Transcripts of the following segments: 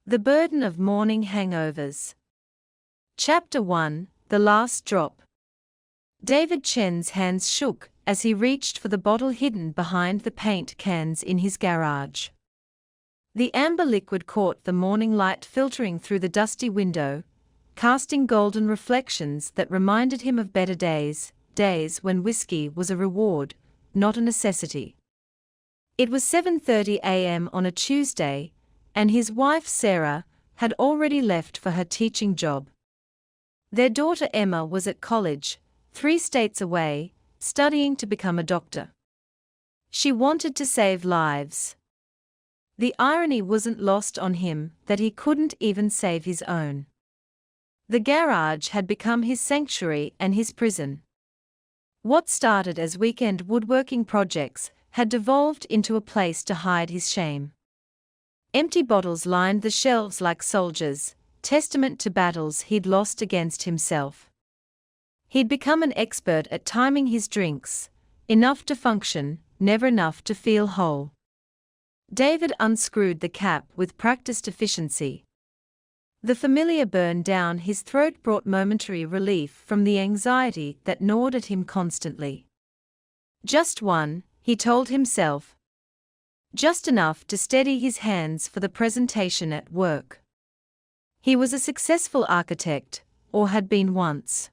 The Burden of Morning Hangovers. Chapter 1: The Last Drop. David Chen's hands shook as he reached for the bottle hidden behind the paint cans in his garage. The amber liquid caught the morning light filtering through the dusty window, casting golden reflections that reminded him of better days, days when whiskey was a reward, not a necessity. It was 7:30 a.m. on a Tuesday, and his wife Sarah had already left for her teaching job. Their daughter Emma was at college, 3 states away, studying to become a doctor. She wanted to save lives. The irony wasn't lost on him that he couldn't even save his own. The garage had become his sanctuary and his prison. What started as weekend woodworking projects had devolved into a place to hide his shame. Empty bottles lined the shelves like soldiers, testament to battles he'd lost against himself. He'd become an expert at timing his drinks, enough to function, never enough to feel whole. David unscrewed the cap with practiced efficiency. The familiar burn down his throat brought momentary relief from the anxiety that gnawed at him constantly. Just one, he told himself. Just enough to steady his hands for the presentation at work. He was a successful architect, or had been once.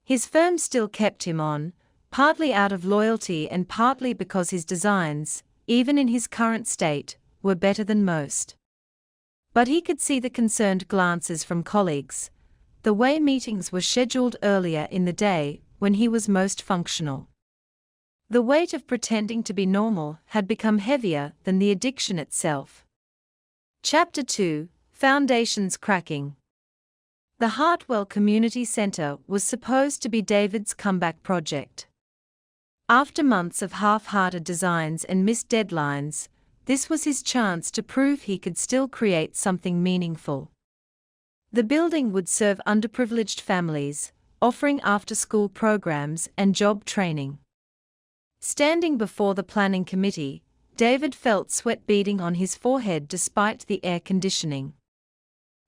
His firm still kept him on, partly out of loyalty and partly because his designs, even in his current state, were better than most. But he could see the concerned glances from colleagues, the way meetings were scheduled earlier in the day when he was most functional. The weight of pretending to be normal had become heavier than the addiction itself. Chapter 2: Foundations Cracking. The Hartwell Community Center was supposed to be David's comeback project. After months of half-hearted designs and missed deadlines, this was his chance to prove he could still create something meaningful. The building would serve underprivileged families, offering after-school programs and job training. Standing before the planning committee, David felt sweat beading on his forehead despite the air conditioning.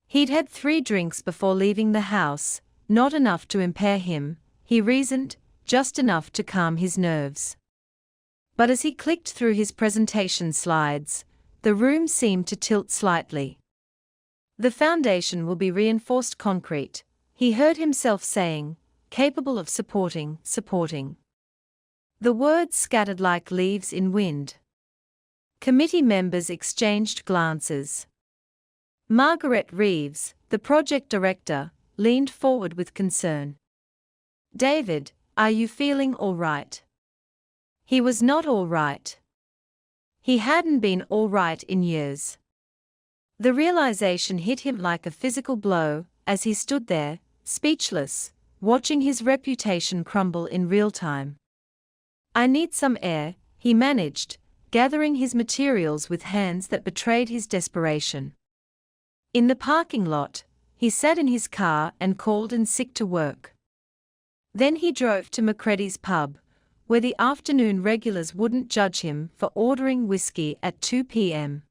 He'd had 3 drinks before leaving the house, not enough to impair him, he reasoned, just enough to calm his nerves. But as he clicked through his presentation slides, the room seemed to tilt slightly. The foundation will be reinforced concrete, he heard himself saying, capable of supporting. The words scattered like leaves in wind. Committee members exchanged glances. Margaret Reeves, the project director, leaned forward with concern. "David, are you feeling all right?" He was not all right. He hadn't been all right in years. The realization hit him like a physical blow as he stood there, speechless, watching his reputation crumble in real time. "I need some air," he managed, gathering his materials with hands that betrayed his desperation. In the parking lot, he sat in his car and called in sick to work. Then he drove to Macready's pub, where the afternoon regulars wouldn't judge him for ordering whiskey at 2 p.m.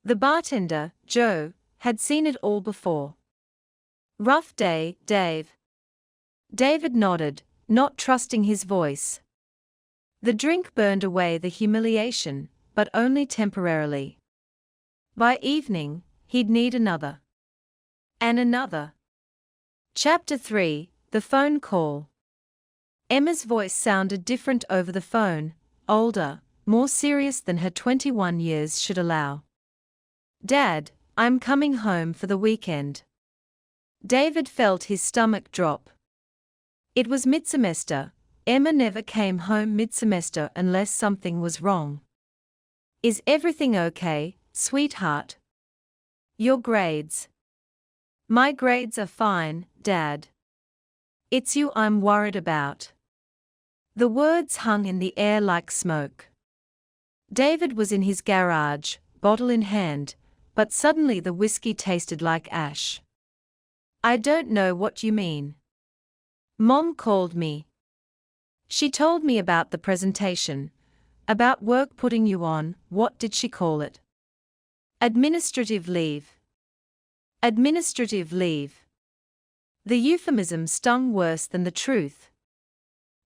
The bartender, Joe, had seen it all before. "Rough day, Dave." David nodded, not trusting his voice. The drink burned away the humiliation, but only temporarily. By evening, he'd need another. And another. Chapter 3: The Phone Call. Emma's voice sounded different over the phone, older, more serious than her 21 years should allow. "Dad, I'm coming home for the weekend." David felt his stomach drop. It was mid-semester. Emma never came home mid-semester unless something was wrong. "Is everything okay, sweetheart?" "Your grades?" "My grades are fine, Dad. It's you I'm worried about." The words hung in the air like smoke. David was in his garage, bottle in hand, but suddenly the whiskey tasted like ash. "I don't know what you mean." "Mom called me. She told me about the presentation, about work putting you on." "What did she call it?" Administrative leave. Administrative leave. The euphemism stung worse than the truth.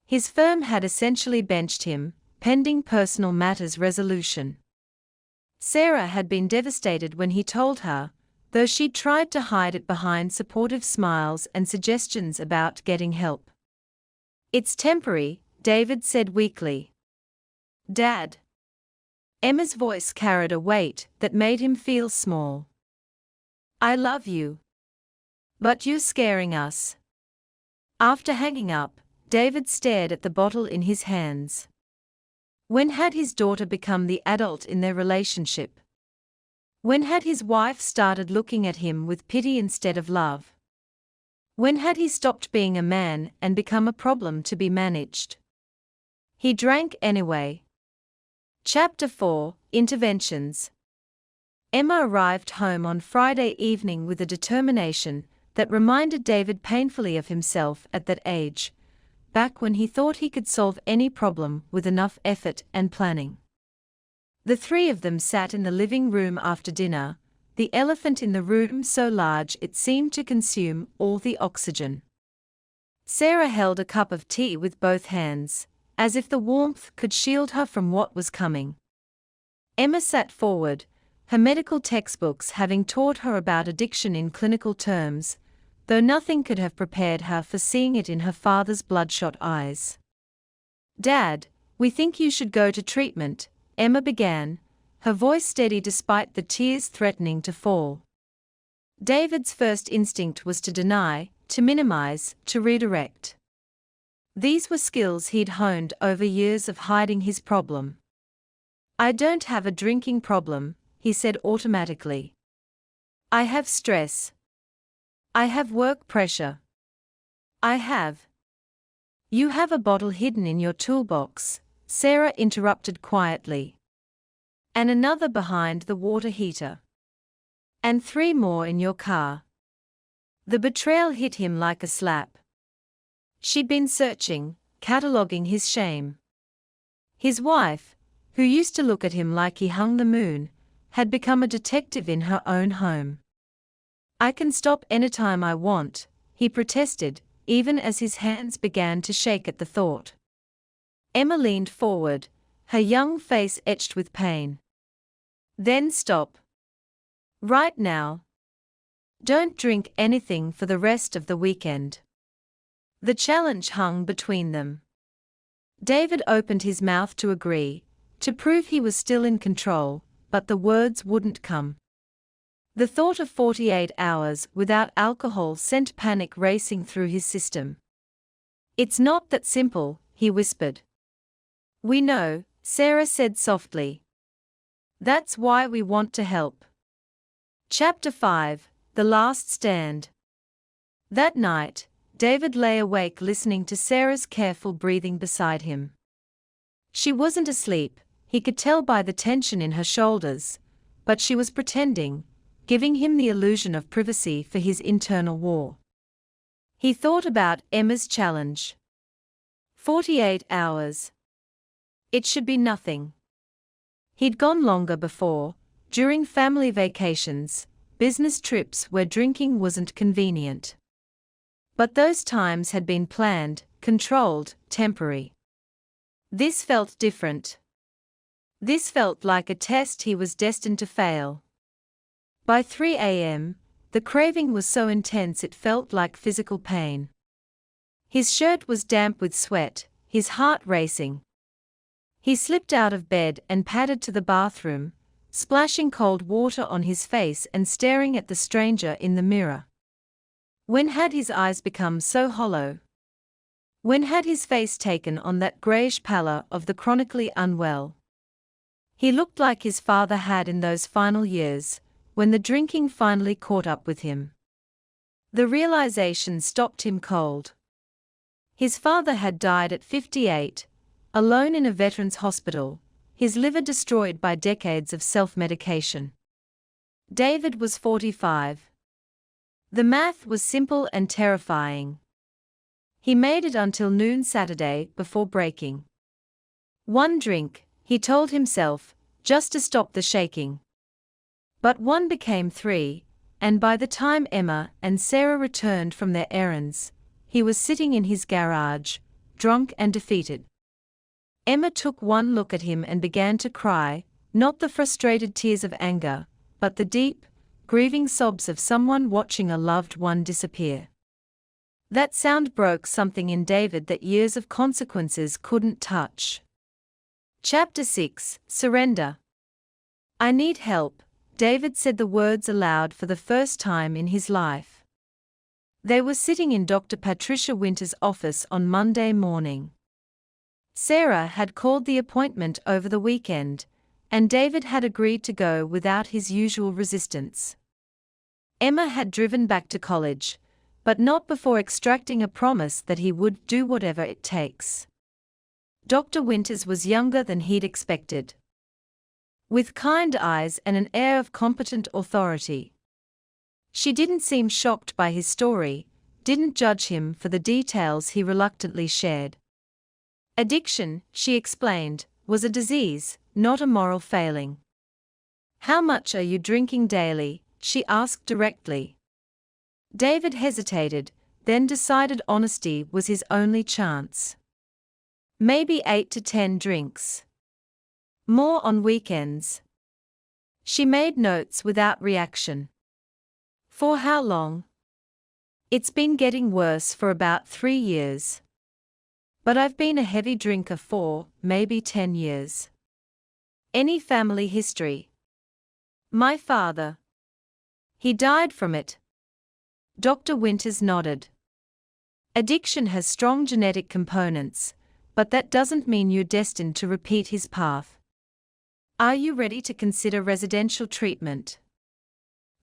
His firm had essentially benched him, pending personal matters resolution. Sarah had been devastated when he told her, though she'd tried to hide it behind supportive smiles and suggestions about getting help. "It's temporary," David said weakly. "Dad." Emma's voice carried a weight that made him feel small. "I love you. But you're scaring us." After hanging up, David stared at the bottle in his hands. When had his daughter become the adult in their relationship? When had his wife started looking at him with pity instead of love? When had he stopped being a man and become a problem to be managed? He drank anyway. Chapter 4: Interventions. Emma arrived home on Friday evening with a determination that reminded David painfully of himself at that age, back when he thought he could solve any problem with enough effort and planning. The three of them sat in the living room after dinner, the elephant in the room so large it seemed to consume all the oxygen. Sarah held a cup of tea with both hands, as if the warmth could shield her from what was coming. Emma sat forward, her medical textbooks having taught her about addiction in clinical terms, though nothing could have prepared her for seeing it in her father's bloodshot eyes. "Dad, we think you should go to treatment," Emma began, her voice steady despite the tears threatening to fall. David's first instinct was to deny, to minimize, to redirect. These were skills he'd honed over years of hiding his problem. "I don't have a drinking problem," he said automatically. "I have stress. I have work pressure. I have—" "You have a bottle hidden in your toolbox," Sarah interrupted quietly. "And another behind the water heater. And 3 more in your car." The betrayal hit him like a slap. She'd been searching, cataloguing his shame. His wife, who used to look at him like he hung the moon, had become a detective in her own home. "I can stop anytime I want," he protested, even as his hands began to shake at the thought. Emma leaned forward, her young face etched with pain. "Then stop. Right now. Don't drink anything for the rest of the weekend." The challenge hung between them. David opened his mouth to agree, to prove he was still in control, but the words wouldn't come. The thought of 48 hours without alcohol sent panic racing through his system. "It's not that simple," he whispered. "We know," Sarah said softly. "That's why we want to help." Chapter 5: The Last Stand. That night, David lay awake listening to Sarah's careful breathing beside him. She wasn't asleep, he could tell by the tension in her shoulders, but she was pretending, giving him the illusion of privacy for his internal war. He thought about Emma's challenge. 48 hours. It should be nothing. He'd gone longer before, during family vacations, business trips where drinking wasn't convenient. But those times had been planned, controlled, temporary. This felt different. This felt like a test he was destined to fail. By 3 a.m., the craving was so intense it felt like physical pain. His shirt was damp with sweat, his heart racing. He slipped out of bed and padded to the bathroom, splashing cold water on his face and staring at the stranger in the mirror. When had his eyes become so hollow? When had his face taken on that greyish pallor of the chronically unwell? He looked like his father had in those final years, when the drinking finally caught up with him. The realization stopped him cold. His father had died at 58, alone in a veterans' hospital, his liver destroyed by decades of self-medication. David was 45. The math was simple and terrifying. He made it until noon Saturday before breaking. "One drink," he told himself, just to stop the shaking. But one became three, and by the time Emma and Sarah returned from their errands, he was sitting in his garage, drunk and defeated. Emma took one look at him and began to cry, not the frustrated tears of anger, but the deep, grieving sobs of someone watching a loved one disappear. That sound broke something in David that years of consequences couldn't touch. Chapter 6: Surrender. I need help, David said the words aloud for the first time in his life. They were sitting in Dr. Patricia Winter's office on Monday morning. Sarah had called the appointment over the weekend, and David had agreed to go without his usual resistance. Emma had driven back to college, but not before extracting a promise that he would do whatever it takes. Dr. Winters was younger than he'd expected. With kind eyes and an air of competent authority. She didn't seem shocked by his story, didn't judge him for the details he reluctantly shared. Addiction, she explained, was a disease, not a moral failing. How much are you drinking daily? She asked directly. David hesitated, then decided honesty was his only chance. Maybe 8 to 10 drinks. More on weekends. She made notes without reaction. For how long? It's been getting worse for about 3 years. But I've been a heavy drinker for, maybe 10 years. Any family history? My father. He died from it. Dr. Winters nodded. Addiction has strong genetic components, but that doesn't mean you're destined to repeat his path. Are you ready to consider residential treatment?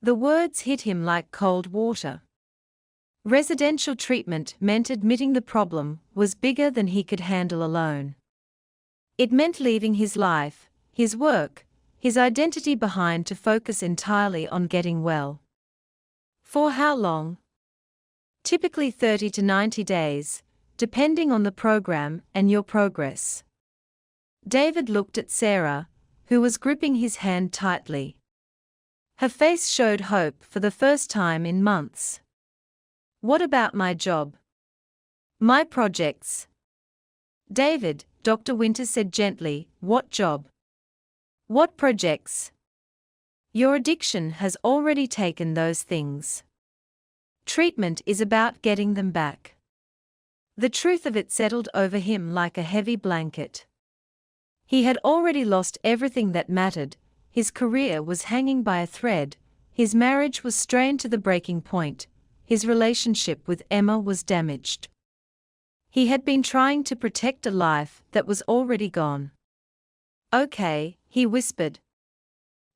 The words hit him like cold water. Residential treatment meant admitting the problem was bigger than he could handle alone. It meant leaving his life, his work, his identity behind to focus entirely on getting well. For how long? Typically 30 to 90 days, depending on the program and your progress. David looked at Sarah, who was gripping his hand tightly. Her face showed hope for the first time in months. What about my job? My projects? David, Dr. Winter said gently, what job? What projects? Your addiction has already taken those things. Treatment is about getting them back. The truth of it settled over him like a heavy blanket. He had already lost everything that mattered, his career was hanging by a thread, his marriage was strained to the breaking point, his relationship with Emma was damaged. He had been trying to protect a life that was already gone. Okay, he whispered.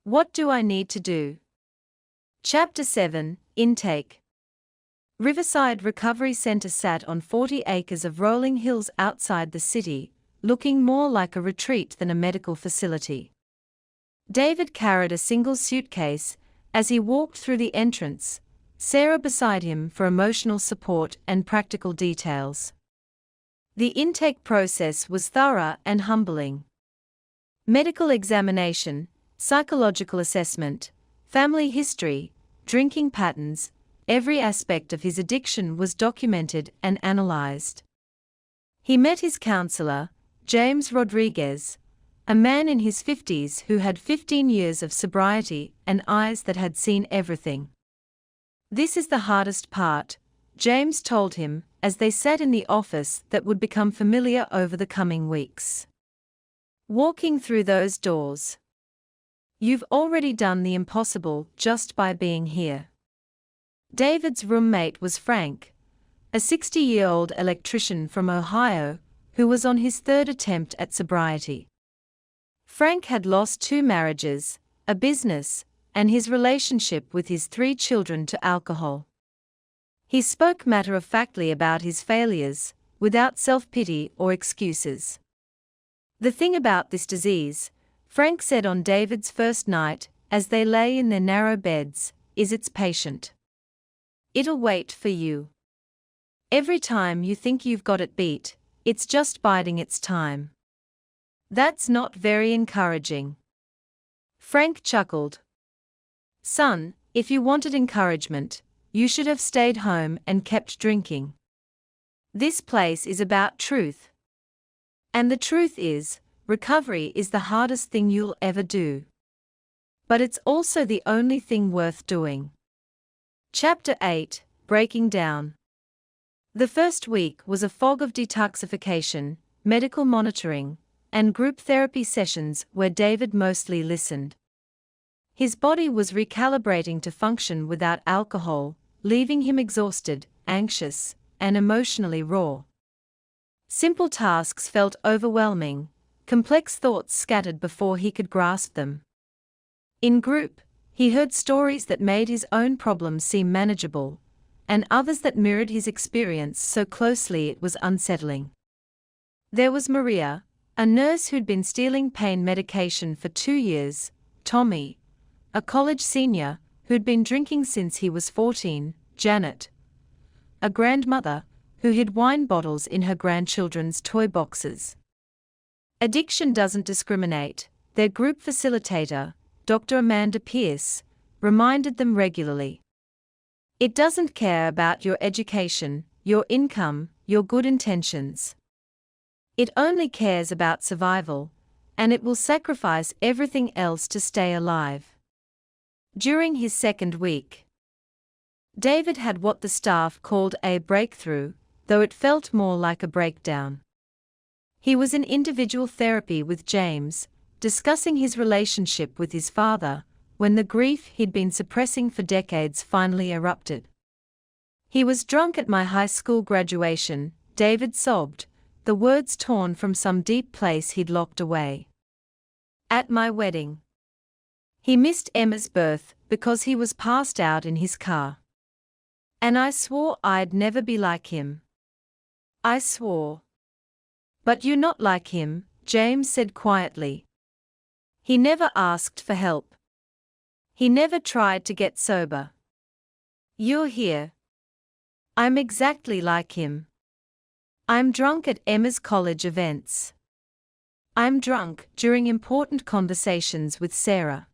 What do I need to do? Chapter 7: Intake. Riverside Recovery Center sat on 40 acres of rolling hills outside the city, looking more like a retreat than a medical facility. David carried a single suitcase as he walked through the entrance, Sarah beside him for emotional support and practical details. The intake process was thorough and humbling. Medical examination, psychological assessment, family history, drinking patterns, every aspect of his addiction was documented and analyzed. He met his counselor, James Rodriguez, a man in his 50s who had 15 years of sobriety and eyes that had seen everything. This is the hardest part, James told him, as they sat in the office that would become familiar over the coming weeks. Walking through those doors. You've already done the impossible just by being here. David's roommate was Frank, a 60-year-old electrician from Ohio, who was on his third attempt at sobriety. Frank had lost 2 marriages, a business, and his relationship with his 3 children to alcohol. He spoke matter-of-factly about his failures, without self-pity or excuses. The thing about this disease, Frank said on David's first night, as they lay in their narrow beds, is it's patient. It'll wait for you. Every time you think you've got it beat, it's just biding its time. That's not very encouraging. Frank chuckled. "Son, if you wanted encouragement, you should have stayed home and kept drinking. This place is about truth. And the truth is, recovery is the hardest thing you'll ever do. But it's also the only thing worth doing." Chapter 8, Breaking Down. The first week was a fog of detoxification, medical monitoring, and group therapy sessions where David mostly listened. His body was recalibrating to function without alcohol, leaving him exhausted, anxious, and emotionally raw. Simple tasks felt overwhelming, complex thoughts scattered before he could grasp them. In group, he heard stories that made his own problems seem manageable, and others that mirrored his experience so closely it was unsettling. There was Maria, a nurse who'd been stealing pain medication for 2 years, Tommy, a college senior who'd been drinking since he was 14, Janet, a grandmother who hid wine bottles in her grandchildren's toy boxes. Addiction doesn't discriminate, their group facilitator, Dr. Amanda Pierce, reminded them regularly. It doesn't care about your education, your income, your good intentions. It only cares about survival, and it will sacrifice everything else to stay alive. During his second week, David had what the staff called a breakthrough, though it felt more like a breakdown. He was in individual therapy with James, discussing his relationship with his father, when the grief he'd been suppressing for decades finally erupted. "He was drunk at my high school graduation," David sobbed, the words torn from some deep place he'd locked away. "At my wedding. He missed Emma's birth because he was passed out in his car. And I swore I'd never be like him. I swore." "But you're not like him," James said quietly. "He never asked for help. He never tried to get sober. You're here. I'm exactly like him. I'm drunk at Emma's college events. I'm drunk during important conversations with Sarah.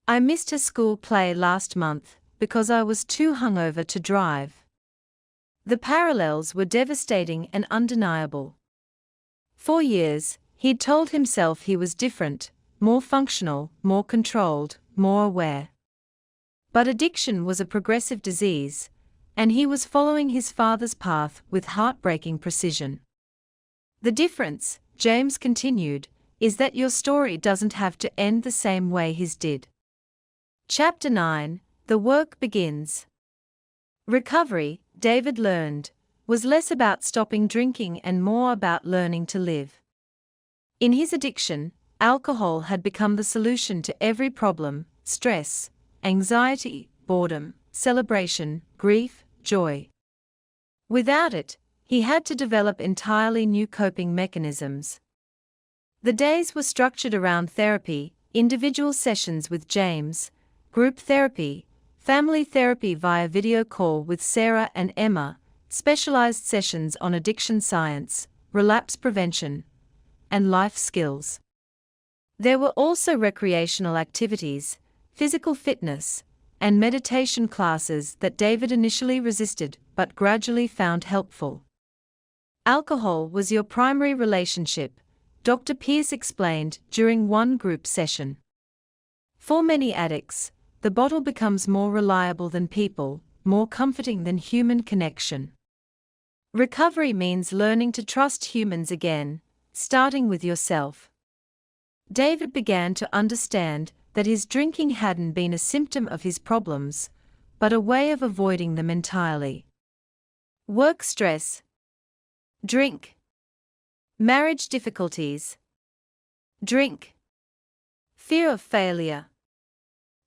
I missed her school play last month because I was too hungover to drive." The parallels were devastating and undeniable. For years, he'd told himself he was different, more functional, more controlled, more aware. But addiction was a progressive disease, and he was following his father's path with heartbreaking precision. "The difference," James continued, "is that your story doesn't have to end the same way his did." Chapter 9, The Work Begins. Recovery, David learned, was less about stopping drinking and more about learning to live. In his addiction, alcohol had become the solution to every problem: stress, anxiety, boredom, celebration, grief, joy. Without it, he had to develop entirely new coping mechanisms. The days were structured around therapy, individual sessions with James, group therapy, family therapy via video call with Sarah and Emma, specialized sessions on addiction science, relapse prevention, and life skills. There were also recreational activities, physical fitness, and meditation classes that David initially resisted but gradually found helpful. "Alcohol was your primary relationship," Dr. Pierce explained during one group session. "For many addicts, the bottle becomes more reliable than people, more comforting than human connection. Recovery means learning to trust humans again, starting with yourself." David began to understand that his drinking hadn't been a symptom of his problems, but a way of avoiding them entirely. Work stress. Drink. Marriage difficulties. Drink. Fear of failure.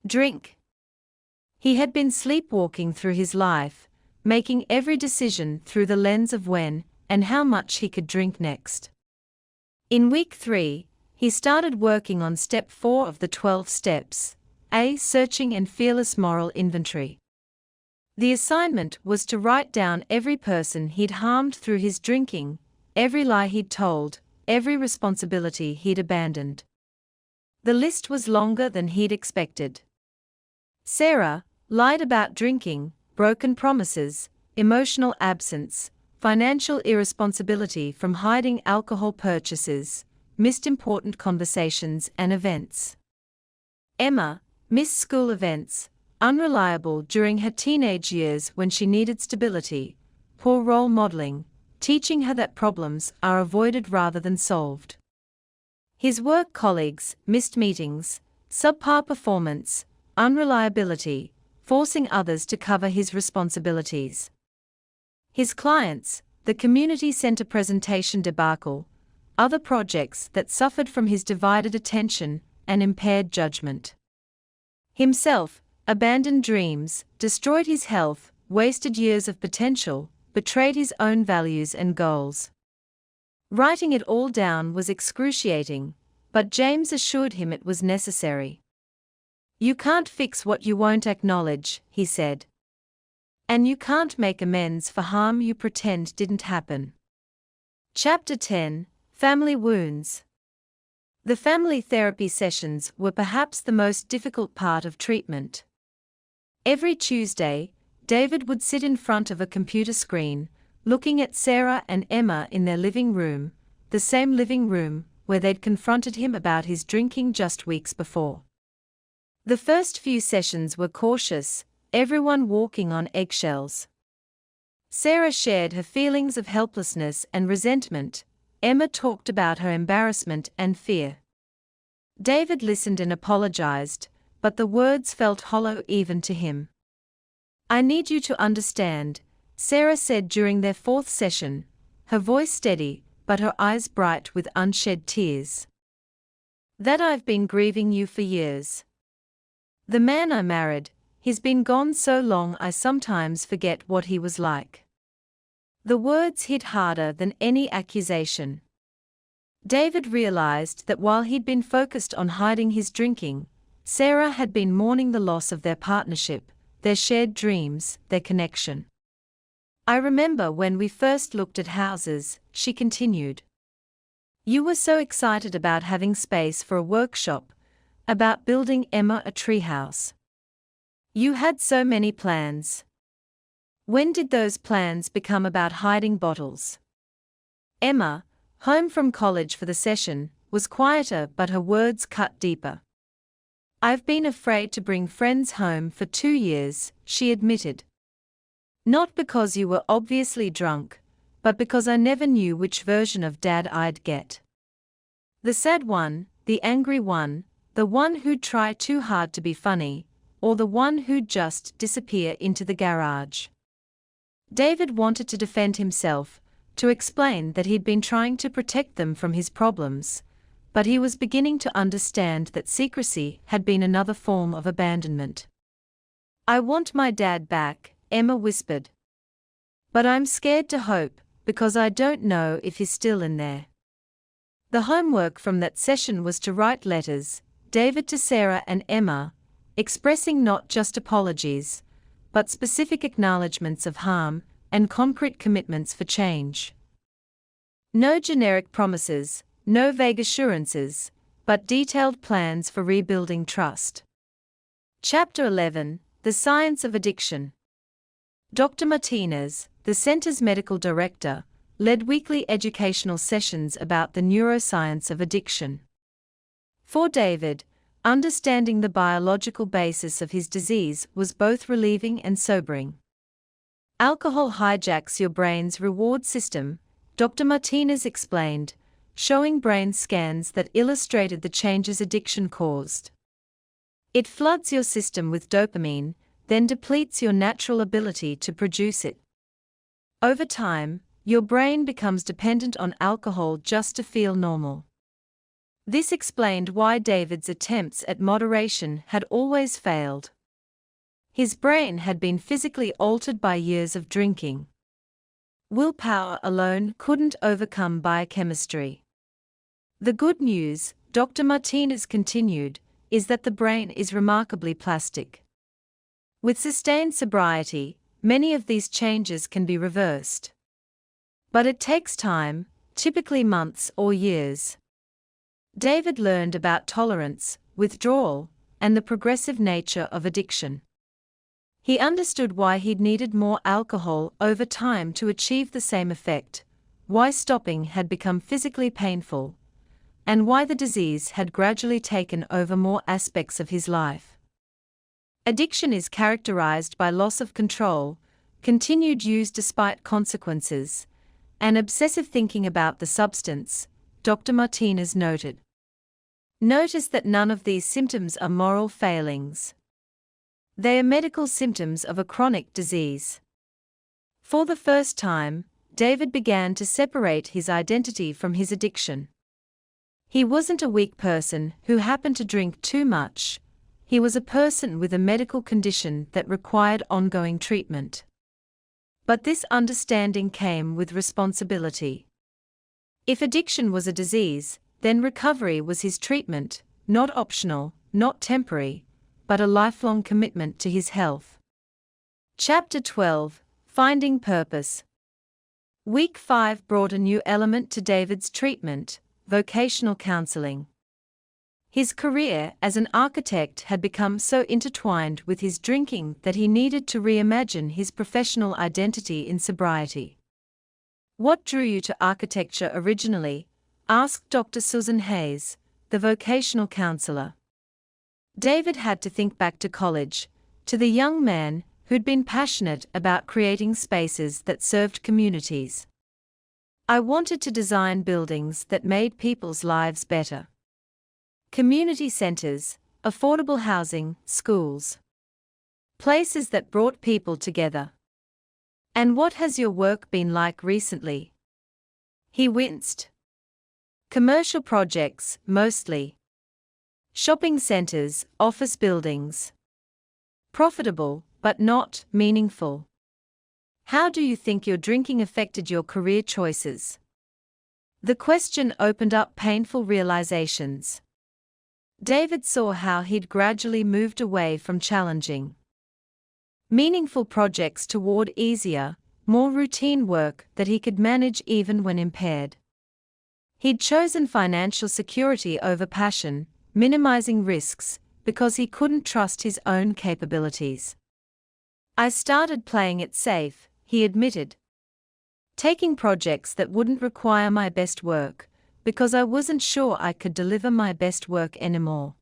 Drink. He had been sleepwalking through his life, making every decision through the lens of when and how much he could drink next. In week 3, he started working on step 4 of the 12 steps, a searching and fearless moral inventory. The assignment was to write down every person he'd harmed through his drinking, every lie he'd told, every responsibility he'd abandoned. The list was longer than he'd expected. Sarah lied about drinking, broken promises, emotional absence, financial irresponsibility from hiding alcohol purchases, missed important conversations and events. Emma missed school events, unreliable during her teenage years when she needed stability, poor role modeling, teaching her that problems are avoided rather than solved. His work colleagues missed meetings, subpar performance, unreliability, forcing others to cover his responsibilities. His clients, the community center presentation debacle, other projects that suffered from his divided attention and impaired judgment. Himself, abandoned dreams, destroyed his health, wasted years of potential, betrayed his own values and goals. Writing it all down was excruciating, but James assured him it was necessary. "You can't fix what you won't acknowledge," he said. "And you can't make amends for harm you pretend didn't happen." Chapter 10: Family Wounds. The family therapy sessions were perhaps the most difficult part of treatment. Every Tuesday, David would sit in front of a computer screen, looking at Sarah and Emma in their living room, the same living room where they'd confronted him about his drinking just weeks before. The first few sessions were cautious, everyone walking on eggshells. Sarah shared her feelings of helplessness and resentment. Emma talked about her embarrassment and fear. David listened and apologized, but the words felt hollow even to him. "I need you to understand," Sarah said during their fourth session, her voice steady, but her eyes bright with unshed tears. "That I've been grieving you for years. The man I married, he's been gone so long I sometimes forget what he was like." The words hit harder than any accusation. David realized that while he'd been focused on hiding his drinking, Sarah had been mourning the loss of their partnership, their shared dreams, their connection. "I remember when we first looked at houses," she continued. "You were so excited about having space for a workshop, about building Emma a treehouse. You had so many plans. When did those plans become about hiding bottles?" Emma, home from college for the session, was quieter but her words cut deeper. "I've been afraid to bring friends home for 2 years," she admitted. "Not because you were obviously drunk, but because I never knew which version of Dad I'd get. The sad one, the angry one, the one who'd try too hard to be funny, or the one who'd just disappear into the garage." David wanted to defend himself, to explain that he'd been trying to protect them from his problems, but he was beginning to understand that secrecy had been another form of abandonment. "I want my dad back," Emma whispered. "But I'm scared to hope, because I don't know if he's still in there." The homework from that session was to write letters, David to Sarah and Emma, expressing not just apologies, but specific acknowledgments of harm and concrete commitments for change. No generic promises, no vague assurances, but detailed plans for rebuilding trust. Chapter 11: The Science of Addiction. Dr. Martinez, the center's medical director, led weekly educational sessions about the neuroscience of addiction. For David, understanding the biological basis of his disease was both relieving and sobering. "Alcohol hijacks your brain's reward system," Dr. Martinez explained, showing brain scans that illustrated the changes addiction caused. "It floods your system with dopamine, then depletes your natural ability to produce it. Over time, your brain becomes dependent on alcohol just to feel normal." This explained why David's attempts at moderation had always failed. His brain had been physically altered by years of drinking. Willpower alone couldn't overcome biochemistry. "The good news," Dr. Martinez continued, "is that the brain is remarkably plastic. With sustained sobriety, many of these changes can be reversed. But it takes time, typically months or years." David learned about tolerance, withdrawal, and the progressive nature of addiction. He understood why he'd needed more alcohol over time to achieve the same effect, why stopping had become physically painful, and why the disease had gradually taken over more aspects of his life. Addiction is characterized by loss of control, continued use despite consequences, and obsessive thinking about the substance, Dr. Martinez noted. Notice that none of these symptoms are moral failings. They are medical symptoms of a chronic disease. For the first time, David began to separate his identity from his addiction. He wasn't a weak person who happened to drink too much. He was a person with a medical condition that required ongoing treatment. But this understanding came with responsibility. If addiction was a disease, then recovery was his treatment, not optional, not temporary, but a lifelong commitment to his health. Chapter 12: Finding Purpose. Week 5 brought a new element to David's treatment: vocational counseling. His career as an architect had become so intertwined with his drinking that he needed to reimagine his professional identity in sobriety. "What drew you to architecture originally?" asked Dr. Susan Hayes, the vocational counselor. David had to think back to college, to the young man who'd been passionate about creating spaces that served communities. "I wanted to design buildings that made people's lives better. Community centers, affordable housing, schools. Places that brought people together." "And what has your work been like recently?" He winced. "Commercial projects, mostly. Shopping centers, office buildings. Profitable, but not meaningful." "How do you think your drinking affected your career choices?" The question opened up painful realizations. David saw how he'd gradually moved away from challenging, meaningful projects toward easier, more routine work that he could manage even when impaired. He'd chosen financial security over passion, minimizing risks, because he couldn't trust his own capabilities. "I started playing it safe," he admitted. "Taking projects that wouldn't require my best work, because I wasn't sure I could deliver my best work anymore."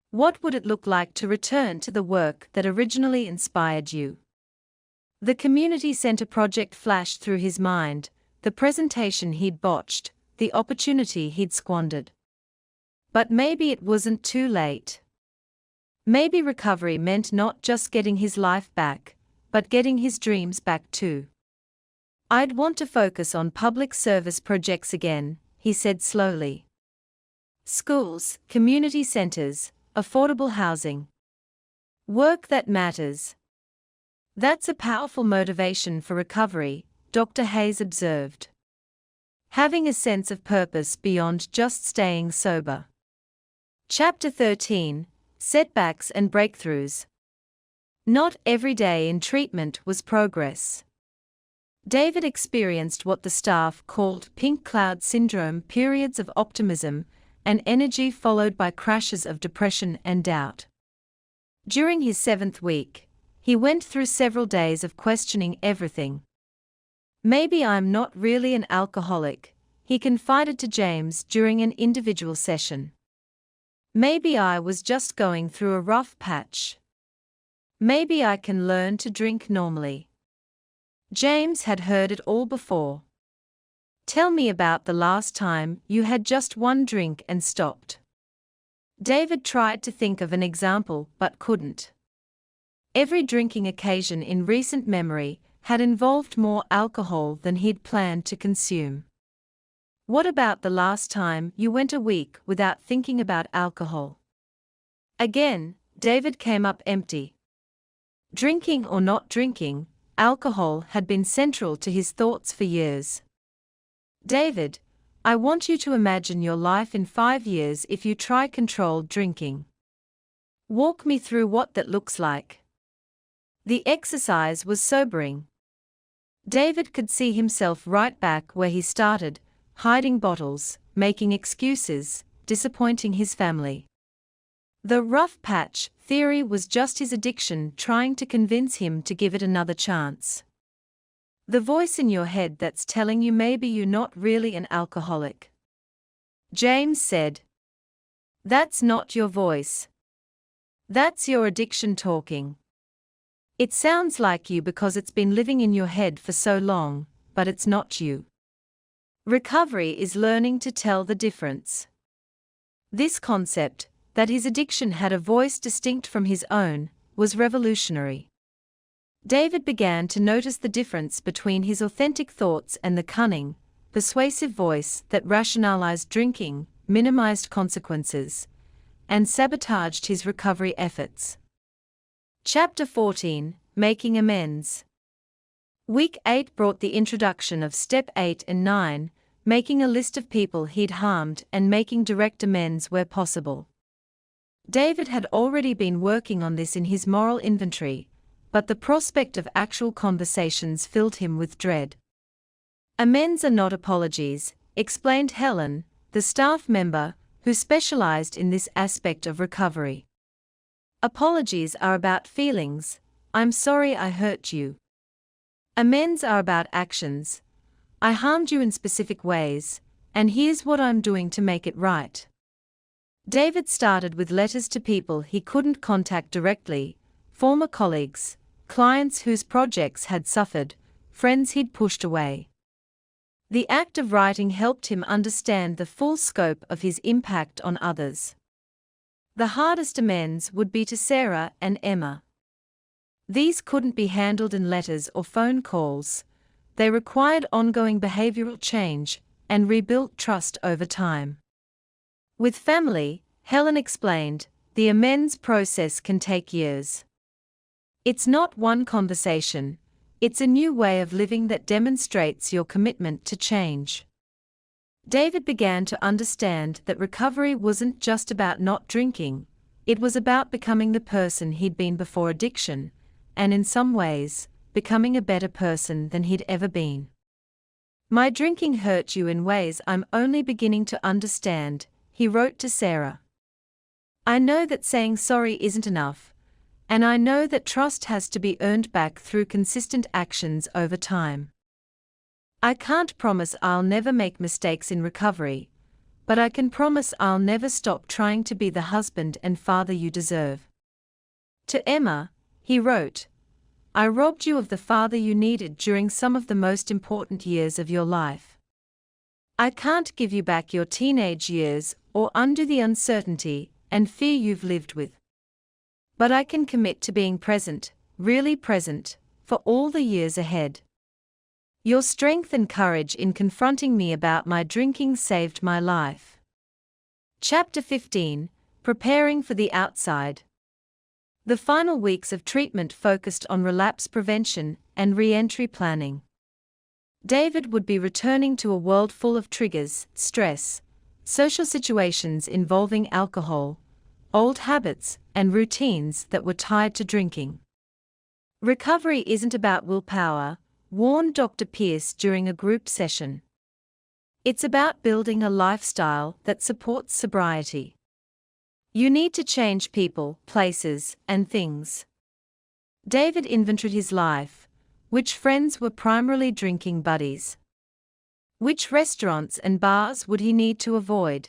"What would it look like to return to the work that originally inspired you?" The community center project flashed through his mind, the presentation he'd botched, the opportunity he'd squandered. But maybe it wasn't too late. Maybe recovery meant not just getting his life back, but getting his dreams back too. "I'd want to focus on public service projects again," he said slowly. "Schools, community centers, affordable housing. Work that matters." "That's a powerful motivation for recovery," Dr. Hayes observed. "Having a sense of purpose beyond just staying sober." Chapter 13: Setbacks and Breakthroughs. Not every day in treatment was progress. David experienced what the staff called pink cloud syndrome, periods of optimism and energy followed by crashes of depression and doubt. During his 7th week, he went through several days of questioning everything. "Maybe I'm not really an alcoholic," he confided to James during an individual session. "Maybe I was just going through a rough patch. Maybe I can learn to drink normally." James had heard it all before. "Tell me about the last time you had just one drink and stopped." David tried to think of an example but couldn't. Every drinking occasion in recent memory had involved more alcohol than he'd planned to consume. "What about the last time you went a week without thinking about alcohol?" Again, David came up empty. Drinking or not drinking, alcohol had been central to his thoughts for years. "David, I want you to imagine your life in 5 years if you try controlled drinking. Walk me through what that looks like." The exercise was sobering. David could see himself right back where he started, hiding bottles, making excuses, disappointing his family. The rough patch theory was just his addiction trying to convince him to give it another chance. The voice in your head that's telling you maybe you're not really an alcoholic. James said. That's not your voice. That's your addiction talking. It sounds like you because it's been living in your head for so long, but it's not you. Recovery is learning to tell the difference. This concept, that his addiction had a voice distinct from his own, was revolutionary. David began to notice the difference between his authentic thoughts and the cunning, persuasive voice that rationalized drinking, minimized consequences, and sabotaged his recovery efforts. Chapter 14: Making Amends. Week 8 brought the introduction of Step 8 and 9, making a list of people he'd harmed and making direct amends where possible. David had already been working on this in his moral inventory, but the prospect of actual conversations filled him with dread. Amends are not apologies, explained Helen, the staff member, who specialized in this aspect of recovery. Apologies are about feelings. I'm sorry I hurt you. Amends are about actions. I harmed you in specific ways, and here's what I'm doing to make it right. David started with letters to people he couldn't contact directly, former colleagues, clients whose projects had suffered, friends he'd pushed away. The act of writing helped him understand the full scope of his impact on others. The hardest amends would be to Sarah and Emma. These couldn't be handled in letters or phone calls. They required ongoing behavioral change and rebuilt trust over time. With family, Helen explained, the amends process can take years. It's not one conversation, it's a new way of living that demonstrates your commitment to change. David began to understand that recovery wasn't just about not drinking, it was about becoming the person he'd been before addiction, and in some ways, becoming a better person than he'd ever been. My drinking hurt you in ways I'm only beginning to understand, he wrote to Sarah. I know that saying sorry isn't enough, and I know that trust has to be earned back through consistent actions over time. I can't promise I'll never make mistakes in recovery, but I can promise I'll never stop trying to be the husband and father you deserve. To Emma, he wrote, I robbed you of the father you needed during some of the most important years of your life. I can't give you back your teenage years or undo the uncertainty and fear you've lived with. But I can commit to being present, really present, for all the years ahead. Your strength and courage in confronting me about my drinking saved my life. Chapter 15: Preparing for the Outside. The final weeks of treatment focused on relapse prevention and re-entry planning. David would be returning to a world full of triggers, stress, social situations involving alcohol, old habits, and routines that were tied to drinking. Recovery isn't about willpower, warned Dr. Pierce during a group session. It's about building a lifestyle that supports sobriety. You need to change people, places, and things. David inventoried his life. Which friends were primarily drinking buddies? Which restaurants and bars would he need to avoid?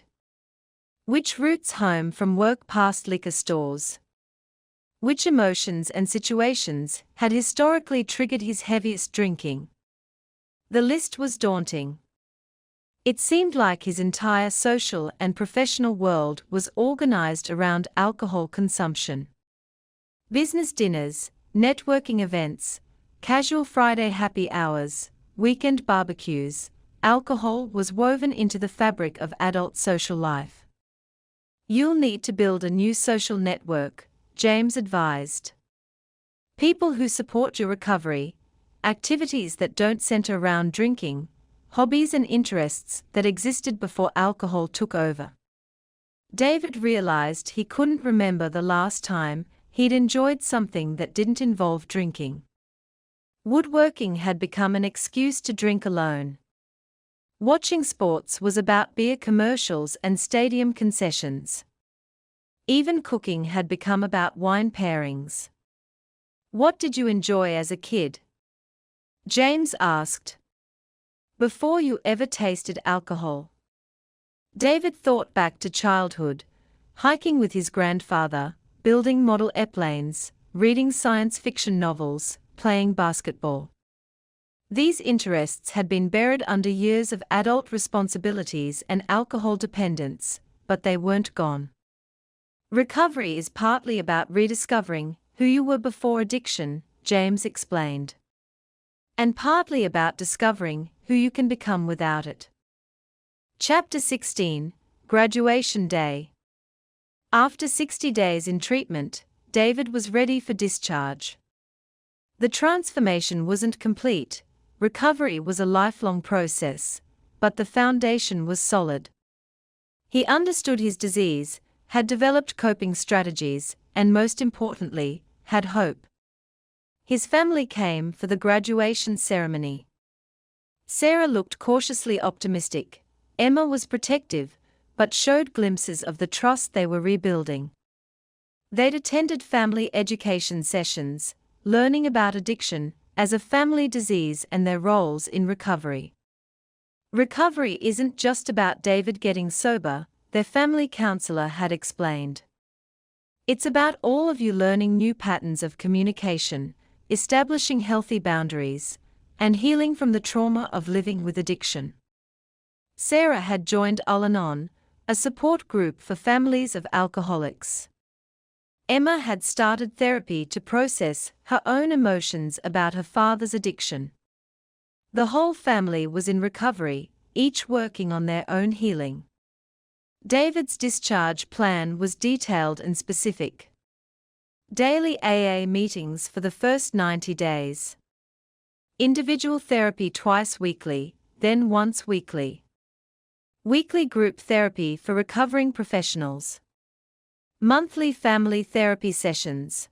Which routes home from work past liquor stores? Which emotions and situations had historically triggered his heaviest drinking? The list was daunting. It seemed like his entire social and professional world was organized around alcohol consumption. Business dinners, networking events, casual Friday happy hours, weekend barbecues, alcohol was woven into the fabric of adult social life. You'll need to build a new social network, James advised. People who support your recovery, activities that don't center around drinking, hobbies and interests that existed before alcohol took over. David realized he couldn't remember the last time he'd enjoyed something that didn't involve drinking. Woodworking had become an excuse to drink alone. Watching sports was about beer commercials and stadium concessions. Even cooking had become about wine pairings. "What did you enjoy as a kid?" James asked. "Before you ever tasted alcohol." David thought back to childhood, hiking with his grandfather, building model airplanes, reading science fiction novels, playing basketball. These interests had been buried under years of adult responsibilities and alcohol dependence, but they weren't gone. Recovery is partly about rediscovering who you were before addiction, James explained. And partly about discovering who you can become without it. Chapter 16, Graduation Day. After 60 days in treatment, David was ready for discharge. The transformation wasn't complete. Recovery was a lifelong process, but the foundation was solid. He understood his disease, had developed coping strategies, and most importantly, had hope. His family came for the graduation ceremony. Sarah looked cautiously optimistic. Emma was protective, but showed glimpses of the trust they were rebuilding. They'd attended family education sessions, learning about addiction as a family disease and their roles in recovery. Recovery isn't just about David getting sober, their family counselor had explained. It's about all of you learning new patterns of communication, establishing healthy boundaries, and healing from the trauma of living with addiction. Sarah had joined Al-Anon, a support group for families of alcoholics. Emma had started therapy to process her own emotions about her father's addiction. The whole family was in recovery, each working on their own healing. David's discharge plan was detailed and specific. Daily AA meetings for the first 90 days. Individual therapy twice weekly, then once weekly. Weekly group therapy for recovering professionals. Monthly family therapy sessions.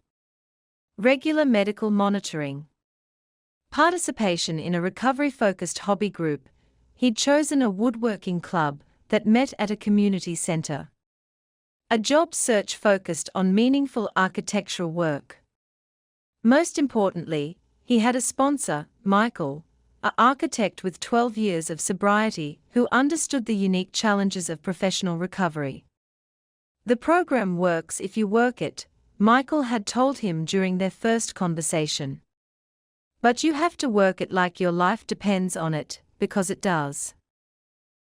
Regular medical monitoring. Participation in a recovery-focused hobby group. He'd chosen a woodworking club that met at a community center. A job search focused on meaningful architectural work. Most importantly, he had a sponsor, Michael, an architect with 12 years of sobriety who understood the unique challenges of professional recovery. "The program works if you work it," Michael had told him during their first conversation. "But you have to work it like your life depends on it, because it does."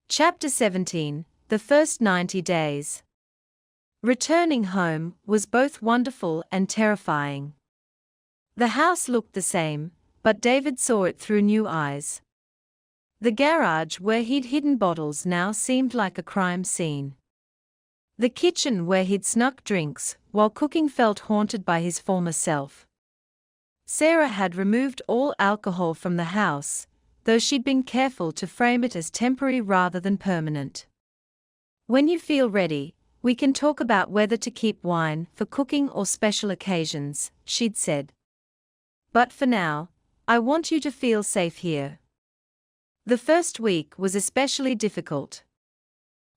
Chapter 17, The First 90 Days. Returning home was both wonderful and terrifying. The house looked the same, but David saw it through new eyes. The garage where he'd hidden bottles now seemed like a crime scene. The kitchen where he'd snuck drinks while cooking felt haunted by his former self. Sarah had removed all alcohol from the house, though she'd been careful to frame it as temporary rather than permanent. "When you feel ready, we can talk about whether to keep wine for cooking or special occasions," she'd said. "But for now, I want you to feel safe here." The first week was especially difficult.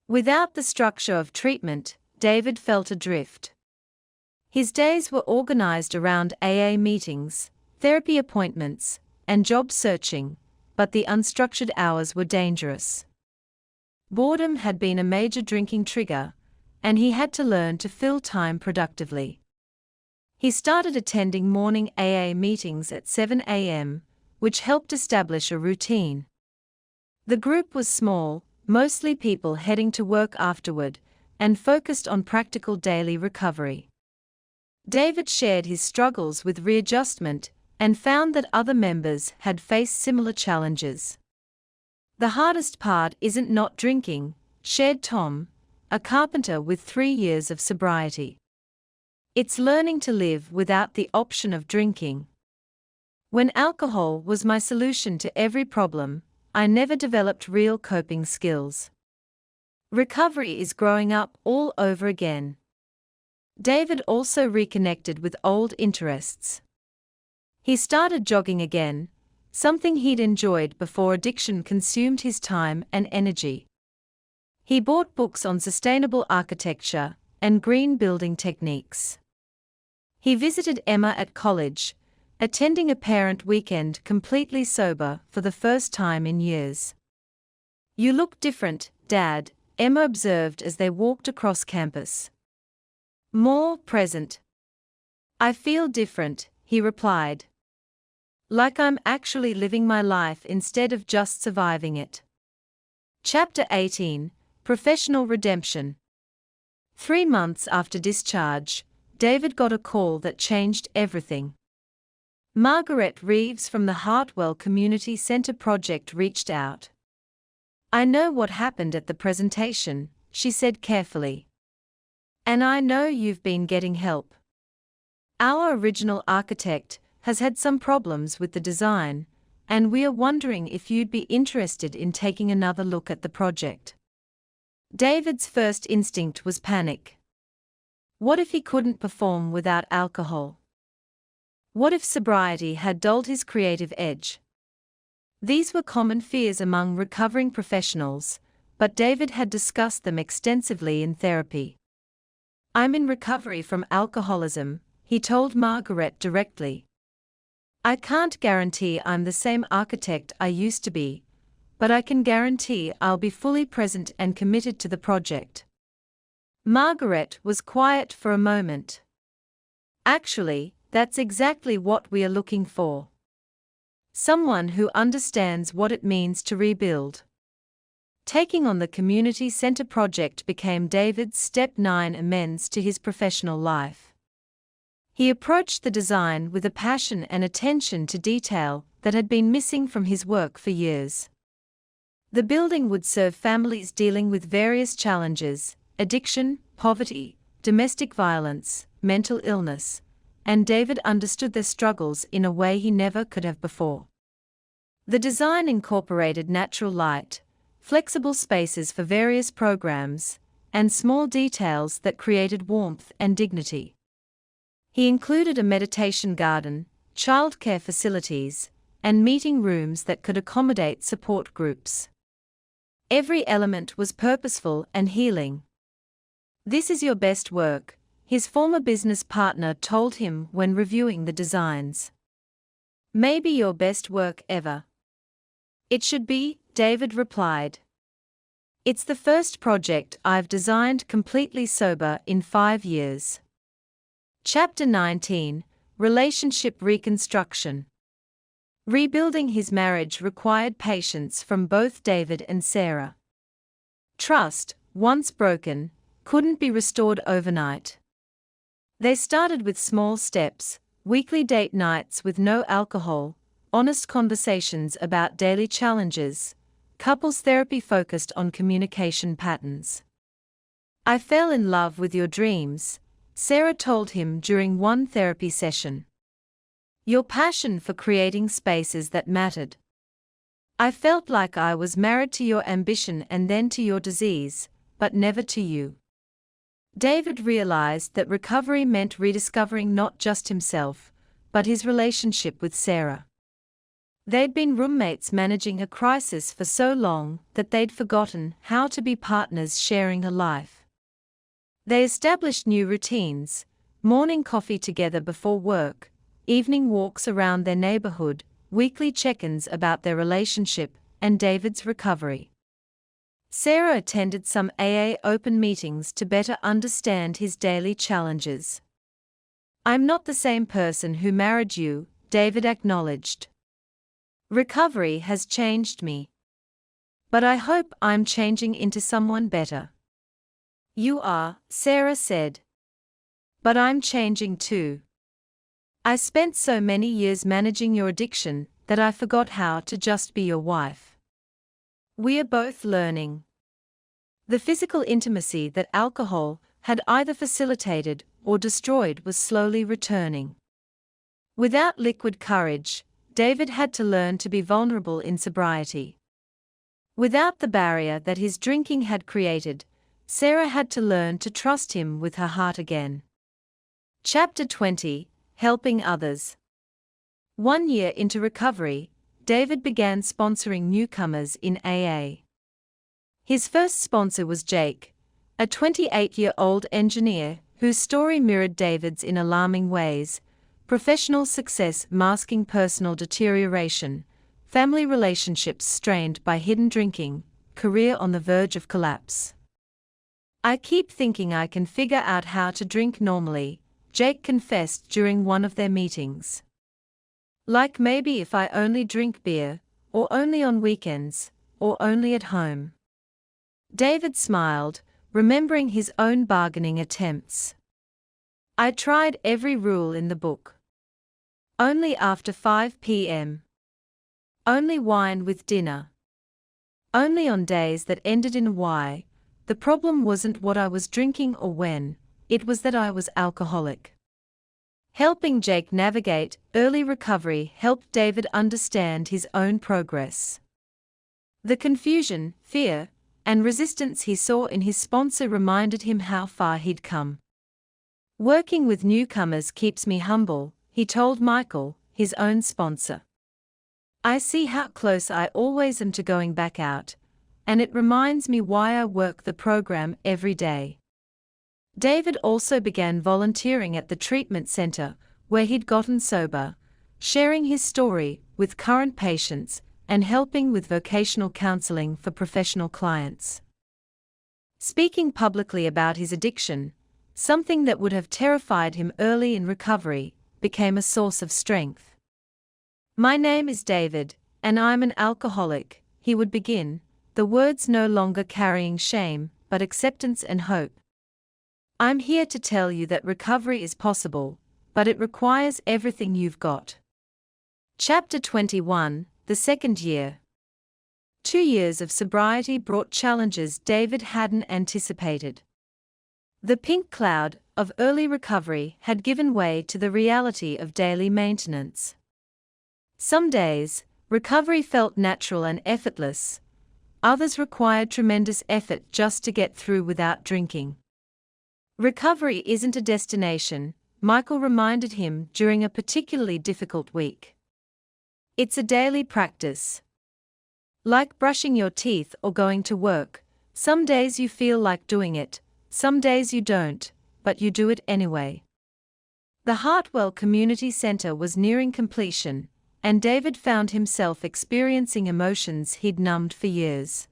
Without the structure of treatment, David felt adrift. His days were organized around AA meetings, therapy appointments, and job searching, but the unstructured hours were dangerous. Boredom had been a major drinking trigger, and he had to learn to fill time productively. He started attending morning AA meetings at 7 a.m., which helped establish a routine. The group was small, mostly people heading to work afterward, and focused on practical daily recovery. David shared his struggles with readjustment and found that other members had faced similar challenges. "The hardest part isn't not drinking," shared Tom, a carpenter with 3 years of sobriety. "It's learning to live without the option of drinking. When alcohol was my solution to every problem, I never developed real coping skills." Recovery is growing up all over again. David also reconnected with old interests. He started jogging again, something he'd enjoyed before addiction consumed his time and energy. He bought books on sustainable architecture and green building techniques. He visited Emma at college, attending a parent weekend completely sober for the first time in years. "You look different, Dad," Emma observed as they walked across campus. "More present." "I feel different," he replied. "Like I'm actually living my life instead of just surviving it." Chapter 18: Professional Redemption. 3 months after discharge, David got a call that changed everything. Margaret Reeves from the Hartwell Community Center project reached out. "I know what happened at the presentation," she said carefully. "And I know you've been getting help. Our original architect has had some problems with the design, and we are wondering if you'd be interested in taking another look at the project." David's first instinct was panic. What if he couldn't perform without alcohol? What if sobriety had dulled his creative edge? These were common fears among recovering professionals, but David had discussed them extensively in therapy. "I'm in recovery from alcoholism," he told Margaret directly. "I can't guarantee I'm the same architect I used to be, but I can guarantee I'll be fully present and committed to the project." Margaret was quiet for a moment. "Actually, that's exactly what we are looking for. Someone who understands what it means to rebuild." Taking on the community center project became David's Step 9 amends to his professional life. He approached the design with a passion and attention to detail that had been missing from his work for years. The building would serve families dealing with various challenges: addiction, poverty, domestic violence, mental illness, and David understood their struggles in a way he never could have before. The design incorporated natural light, flexible spaces for various programs, and small details that created warmth and dignity. He included a meditation garden, childcare facilities, and meeting rooms that could accommodate support groups. Every element was purposeful and healing. "This is your best work," his former business partner told him when reviewing the designs. "Maybe your best work ever." "It should be," David replied. "It's the first project I've designed completely sober in 5 years." Chapter 19: Relationship Reconstruction. Rebuilding his marriage required patience from both David and Sarah. Trust, once broken, couldn't be restored overnight. They started with small steps: weekly date nights with no alcohol, honest conversations about daily challenges, couples therapy focused on communication patterns. "I fell in love with your dreams," Sarah told him during one therapy session. "Your passion for creating spaces that mattered. I felt like I was married to your ambition and then to your disease, but never to you." David realized that recovery meant rediscovering not just himself, but his relationship with Sarah. They'd been roommates managing a crisis for so long that they'd forgotten how to be partners sharing a life. They established new routines: morning coffee together before work, evening walks around their neighborhood, weekly check-ins about their relationship and David's recovery. Sarah attended some AA open meetings to better understand his daily challenges. "I'm not the same person who married you," David acknowledged. "Recovery has changed me. But I hope I'm changing into someone better." "You are," Sarah said. "But I'm changing too. I spent so many years managing your addiction that I forgot how to just be your wife. We are both learning." The physical intimacy that alcohol had either facilitated or destroyed was slowly returning. Without liquid courage, David had to learn to be vulnerable in sobriety. Without the barrier that his drinking had created, Sarah had to learn to trust him with her heart again. Chapter 20: Helping Others. 1 year into recovery, David began sponsoring newcomers in AA. His first sponsor was Jake, a 28-year-old engineer whose story mirrored David's in alarming ways: professional success masking personal deterioration, family relationships strained by hidden drinking, career on the verge of collapse. "I keep thinking I can figure out how to drink normally," Jake confessed during one of their meetings. "Like maybe if I only drink beer, or only on weekends, or only at home." David smiled, remembering his own bargaining attempts. "I tried every rule in the book. Only after 5 p.m. Only wine with dinner. Only on days that ended in Y. The problem wasn't what I was drinking or when, it was that I was alcoholic." Helping Jake navigate early recovery helped David understand his own progress. The confusion, fear, and resistance he saw in his sponsor reminded him how far he'd come. "Working with newcomers keeps me humble," he told Michael, his own sponsor. "I see how close I always am to going back out, and it reminds me why I work the program every day." David also began volunteering at the treatment center where he'd gotten sober, sharing his story with current patients and helping with vocational counseling for professional clients. Speaking publicly about his addiction, something that would have terrified him early in recovery, became a source of strength. "My name is David, and I'm an alcoholic," he would begin, the words no longer carrying shame, but acceptance and hope. "I'm here to tell you that recovery is possible, but it requires everything you've got." Chapter 21, the second year. 2 years of sobriety brought challenges David hadn't anticipated. The pink cloud of early recovery had given way to the reality of daily maintenance. Some days, recovery felt natural and effortless. Others required tremendous effort just to get through without drinking. "Recovery isn't a destination," Michael reminded him during a particularly difficult week. "It's a daily practice. Like brushing your teeth or going to work, some days you feel like doing it, some days you don't, but you do it anyway." The Hartwell Community Center was nearing completion, and David found himself experiencing emotions he'd numbed for years.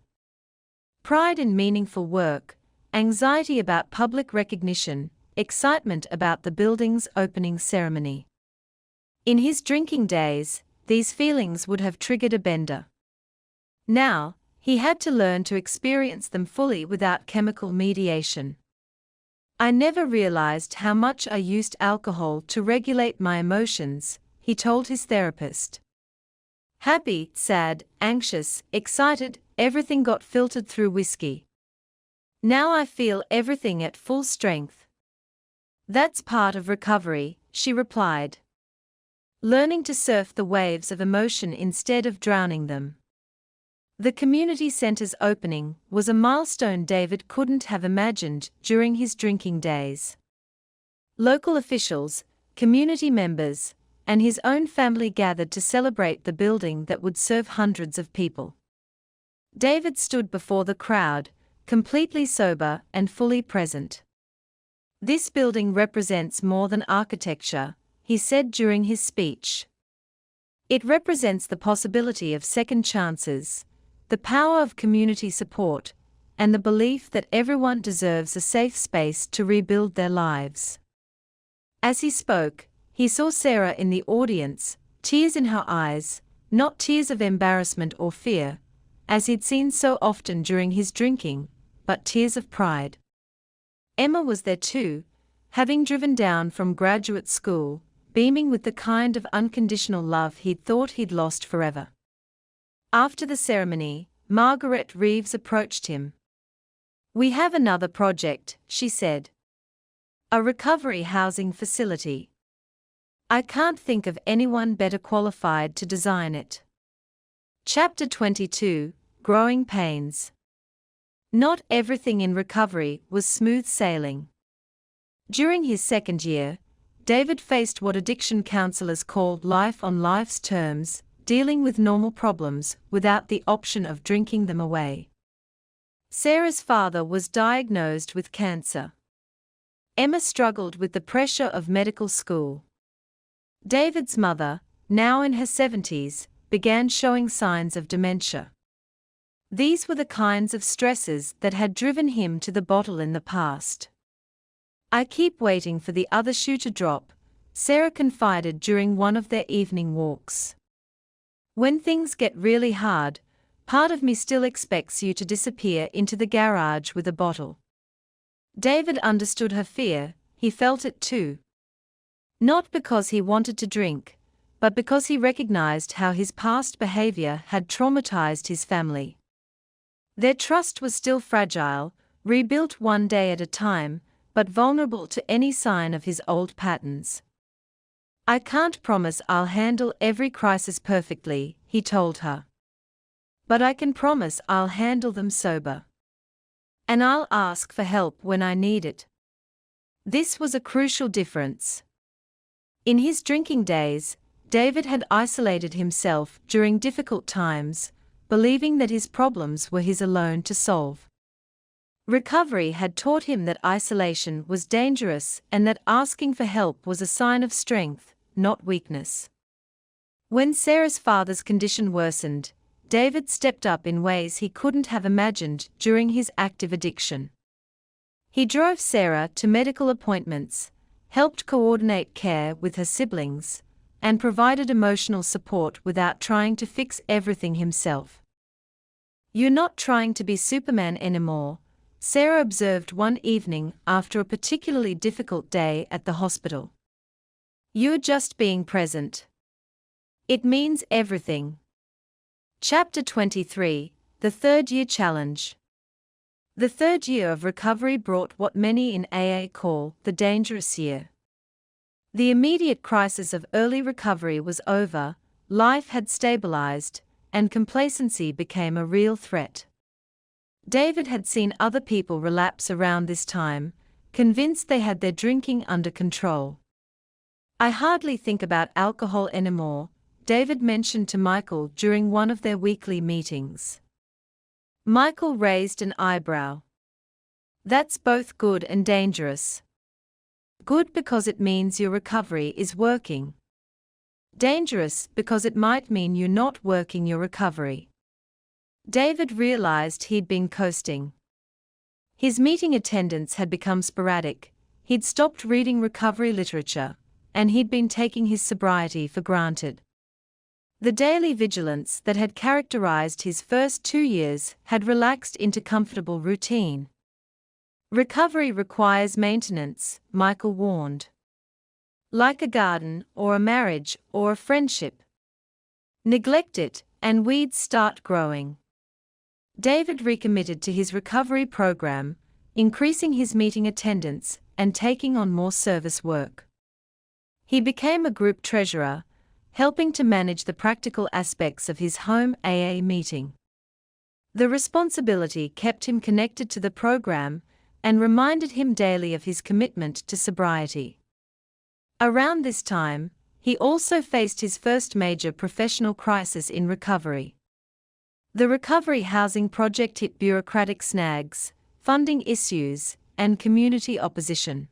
Pride in meaningful work, anxiety about public recognition, excitement about the building's opening ceremony. In his drinking days, these feelings would have triggered a bender. Now, he had to learn to experience them fully without chemical mediation. "I never realized how much I used alcohol to regulate my emotions," he told his therapist. "Happy, sad, anxious, excited, everything got filtered through whiskey. Now I feel everything at full strength." "That's part of recovery," she replied. "Learning to surf the waves of emotion instead of drowning them." The community center's opening was a milestone David couldn't have imagined during his drinking days. Local officials, community members, and his own family gathered to celebrate the building that would serve hundreds of people. David stood before the crowd, completely sober and fully present. "This building represents more than architecture," he said during his speech. "It represents the possibility of second chances, the power of community support, and the belief that everyone deserves a safe space to rebuild their lives." As he spoke, he saw Sarah in the audience, tears in her eyes, not tears of embarrassment or fear, as he'd seen so often during his drinking, but tears of pride. Emma was there too, having driven down from graduate school, beaming with the kind of unconditional love he'd thought he'd lost forever. After the ceremony, Margaret Reeves approached him. "We have another project," she said. "A recovery housing facility. I can't think of anyone better qualified to design it." Chapter 22, Growing Pains. Not everything in recovery was smooth sailing. During his second year, David faced what addiction counselors called life on life's terms, dealing with normal problems without the option of drinking them away. Sarah's father was diagnosed with cancer. Emma struggled with the pressure of medical school. David's mother, now in her 70s, began showing signs of dementia. These were the kinds of stresses that had driven him to the bottle in the past. "I keep waiting for the other shoe to drop," Sarah confided during one of their evening walks. "When things get really hard, part of me still expects you to disappear into the garage with a bottle." David understood her fear, he felt it too. Not because he wanted to drink, but because he recognized how his past behavior had traumatized his family. Their trust was still fragile, rebuilt one day at a time, but vulnerable to any sign of his old patterns. "I can't promise I'll handle every crisis perfectly," he told her. "But I can promise I'll handle them sober. And I'll ask for help when I need it." This was a crucial difference. In his drinking days, David had isolated himself during difficult times, believing that his problems were his alone to solve. Recovery had taught him that isolation was dangerous and that asking for help was a sign of strength, not weakness. When Sarah's father's condition worsened, David stepped up in ways he couldn't have imagined during his active addiction. He drove Sarah to medical appointments, helped coordinate care with her siblings, and provided emotional support without trying to fix everything himself. "You're not trying to be Superman anymore," Sarah observed one evening after a particularly difficult day at the hospital. "You're just being present. It means everything." Chapter 23, The Third Year Challenge. The third year of recovery brought what many in AA call the dangerous year. The immediate crisis of early recovery was over, life had stabilized, and complacency became a real threat. David had seen other people relapse around this time, convinced they had their drinking under control. "I hardly think about alcohol anymore," David mentioned to Michael during one of their weekly meetings. Michael raised an eyebrow. "That's both good and dangerous." "Good because it means your recovery is working. Dangerous because it might mean you're not working your recovery." David realized he'd been coasting. His meeting attendance had become sporadic, he'd stopped reading recovery literature, and he'd been taking his sobriety for granted. The daily vigilance that had characterized his first 2 years had relaxed into comfortable routine. "Recovery requires maintenance," Michael warned. "Like a garden, or a marriage, or a friendship. Neglect it, and weeds start growing." David recommitted to his recovery program, increasing his meeting attendance and taking on more service work. He became a group treasurer, helping to manage the practical aspects of his home AA meeting. The responsibility kept him connected to the program and reminded him daily of his commitment to sobriety. Around this time, he also faced his first major professional crisis in recovery. The recovery housing project hit bureaucratic snags, funding issues, and community opposition.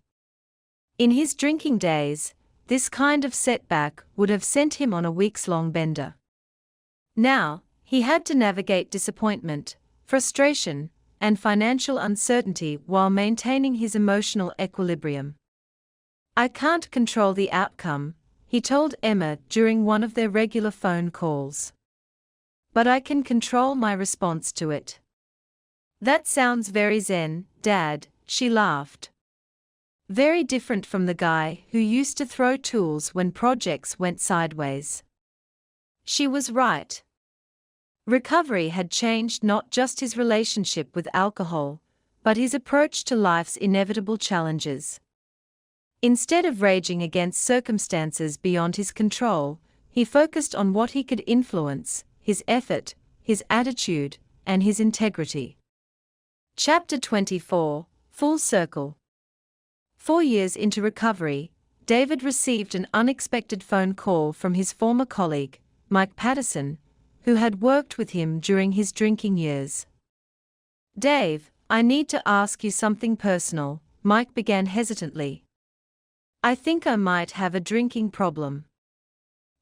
In his drinking days, this kind of setback would have sent him on a weeks-long bender. Now, he had to navigate disappointment, frustration, and financial uncertainty while maintaining his emotional equilibrium. "I can't control the outcome," he told Emma during one of their regular phone calls. "But I can control my response to it." "That sounds very zen, Dad," she laughed. "Very different from the guy who used to throw tools when projects went sideways." She was right. Recovery had changed not just his relationship with alcohol, but his approach to life's inevitable challenges. Instead of raging against circumstances beyond his control, he focused on what he could influence: his effort, his attitude, and his integrity. Chapter 24, Full Circle. 4 years into recovery, David received an unexpected phone call from his former colleague, Mike Patterson, who had worked with him during his drinking years. Dave, I need to ask you something personal, Mike began hesitantly. I think I might have a drinking problem.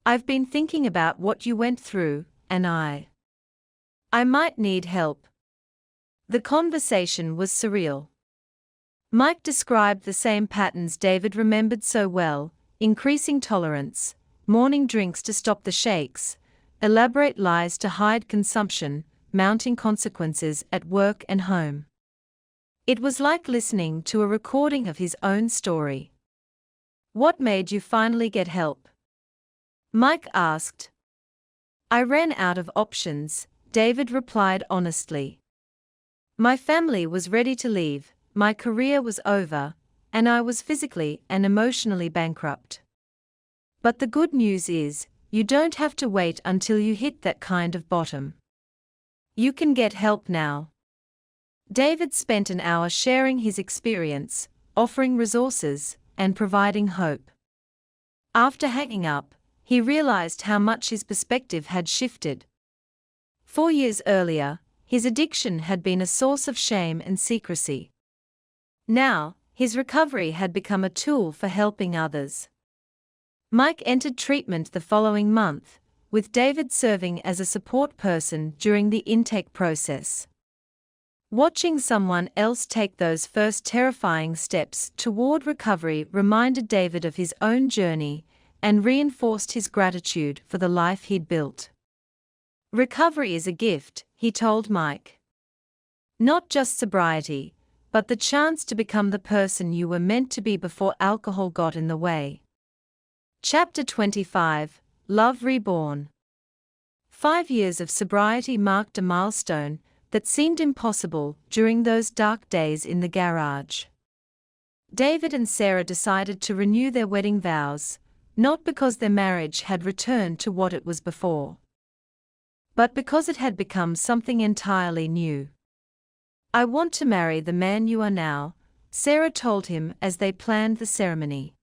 I've been thinking about what you went through, and I might need help. The conversation was surreal. Mike described the same patterns David remembered so well: increasing tolerance, morning drinks to stop the shakes, elaborate lies to hide consumption, mounting consequences at work and home. It was like listening to a recording of his own story. What made you finally get help? Mike asked. I ran out of options, David replied honestly. My family was ready to leave, my career was over, and I was physically and emotionally bankrupt. But the good news is, you don't have to wait until you hit that kind of bottom. You can get help now. David spent an hour sharing his experience, offering resources, and providing hope. After hanging up, he realized how much his perspective had shifted. 4 years earlier, his addiction had been a source of shame and secrecy. Now, his recovery had become a tool for helping others. Mike entered treatment the following month, with David serving as a support person during the intake process. Watching someone else take those first terrifying steps toward recovery reminded David of his own journey and reinforced his gratitude for the life he'd built. Recovery is a gift, he told Mike. Not just sobriety, but the chance to become the person you were meant to be before alcohol got in the way. Chapter 25, Love Reborn. 5 years of sobriety marked a milestone that seemed impossible during those dark days in the garage. David and Sarah decided to renew their wedding vows, not because their marriage had returned to what it was before, but because it had become something entirely new. I want to marry the man you are now, Sarah told him as they planned the ceremony.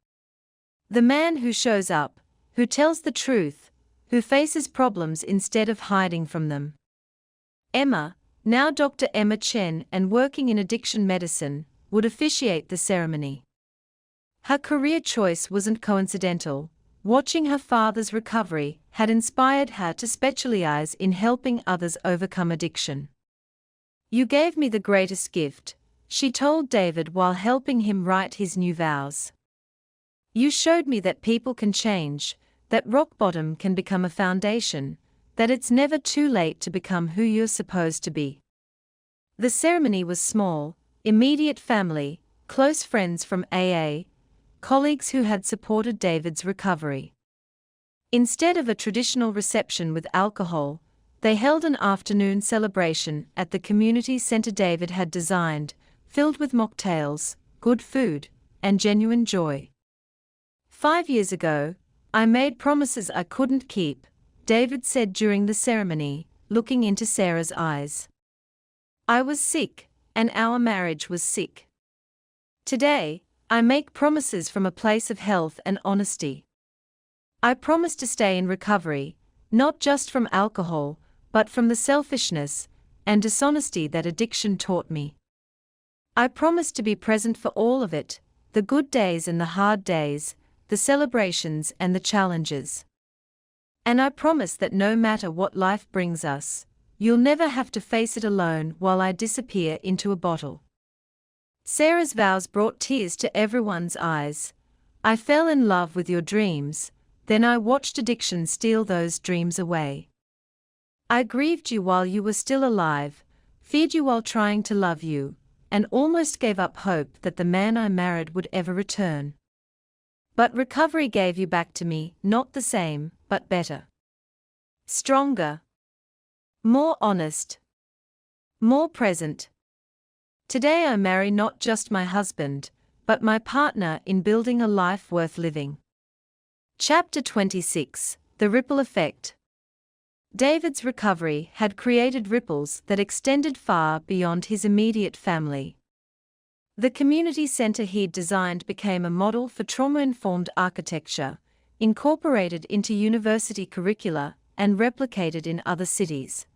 The man who shows up, who tells the truth, who faces problems instead of hiding from them. Emma, now Dr. Emma Chen and working in addiction medicine, would officiate the ceremony. Her career choice wasn't coincidental. Watching her father's recovery had inspired her to specialize in helping others overcome addiction. You gave me the greatest gift, she told David while helping him write his new vows. You showed me that people can change, that rock bottom can become a foundation, that it's never too late to become who you're supposed to be. The ceremony was small: immediate family, close friends from AA, colleagues who had supported David's recovery. Instead of a traditional reception with alcohol, they held an afternoon celebration at the community center David had designed, filled with mocktails, good food, and genuine joy. 5 years ago, I made promises I couldn't keep, David said during the ceremony, looking into Sarah's eyes. I was sick, and our marriage was sick. Today, I make promises from a place of health and honesty. I promise to stay in recovery, not just from alcohol, but from the selfishness and dishonesty that addiction taught me. I promise to be present for all of it, the good days and the hard days, the celebrations and the challenges. And I promise that no matter what life brings us, you'll never have to face it alone while I disappear into a bottle. Sarah's vows brought tears to everyone's eyes. I fell in love with your dreams, then I watched addiction steal those dreams away. I grieved you while you were still alive, feared you while trying to love you, and almost gave up hope that the man I married would ever return. But recovery gave you back to me, not the same, but better. Stronger. More honest. More present. Today I marry not just my husband, but my partner in building a life worth living. Chapter 26, The Ripple Effect. David's recovery had created ripples that extended far beyond his immediate family. The community center he'd designed became a model for trauma-informed architecture, incorporated into university curricula, and replicated in other cities.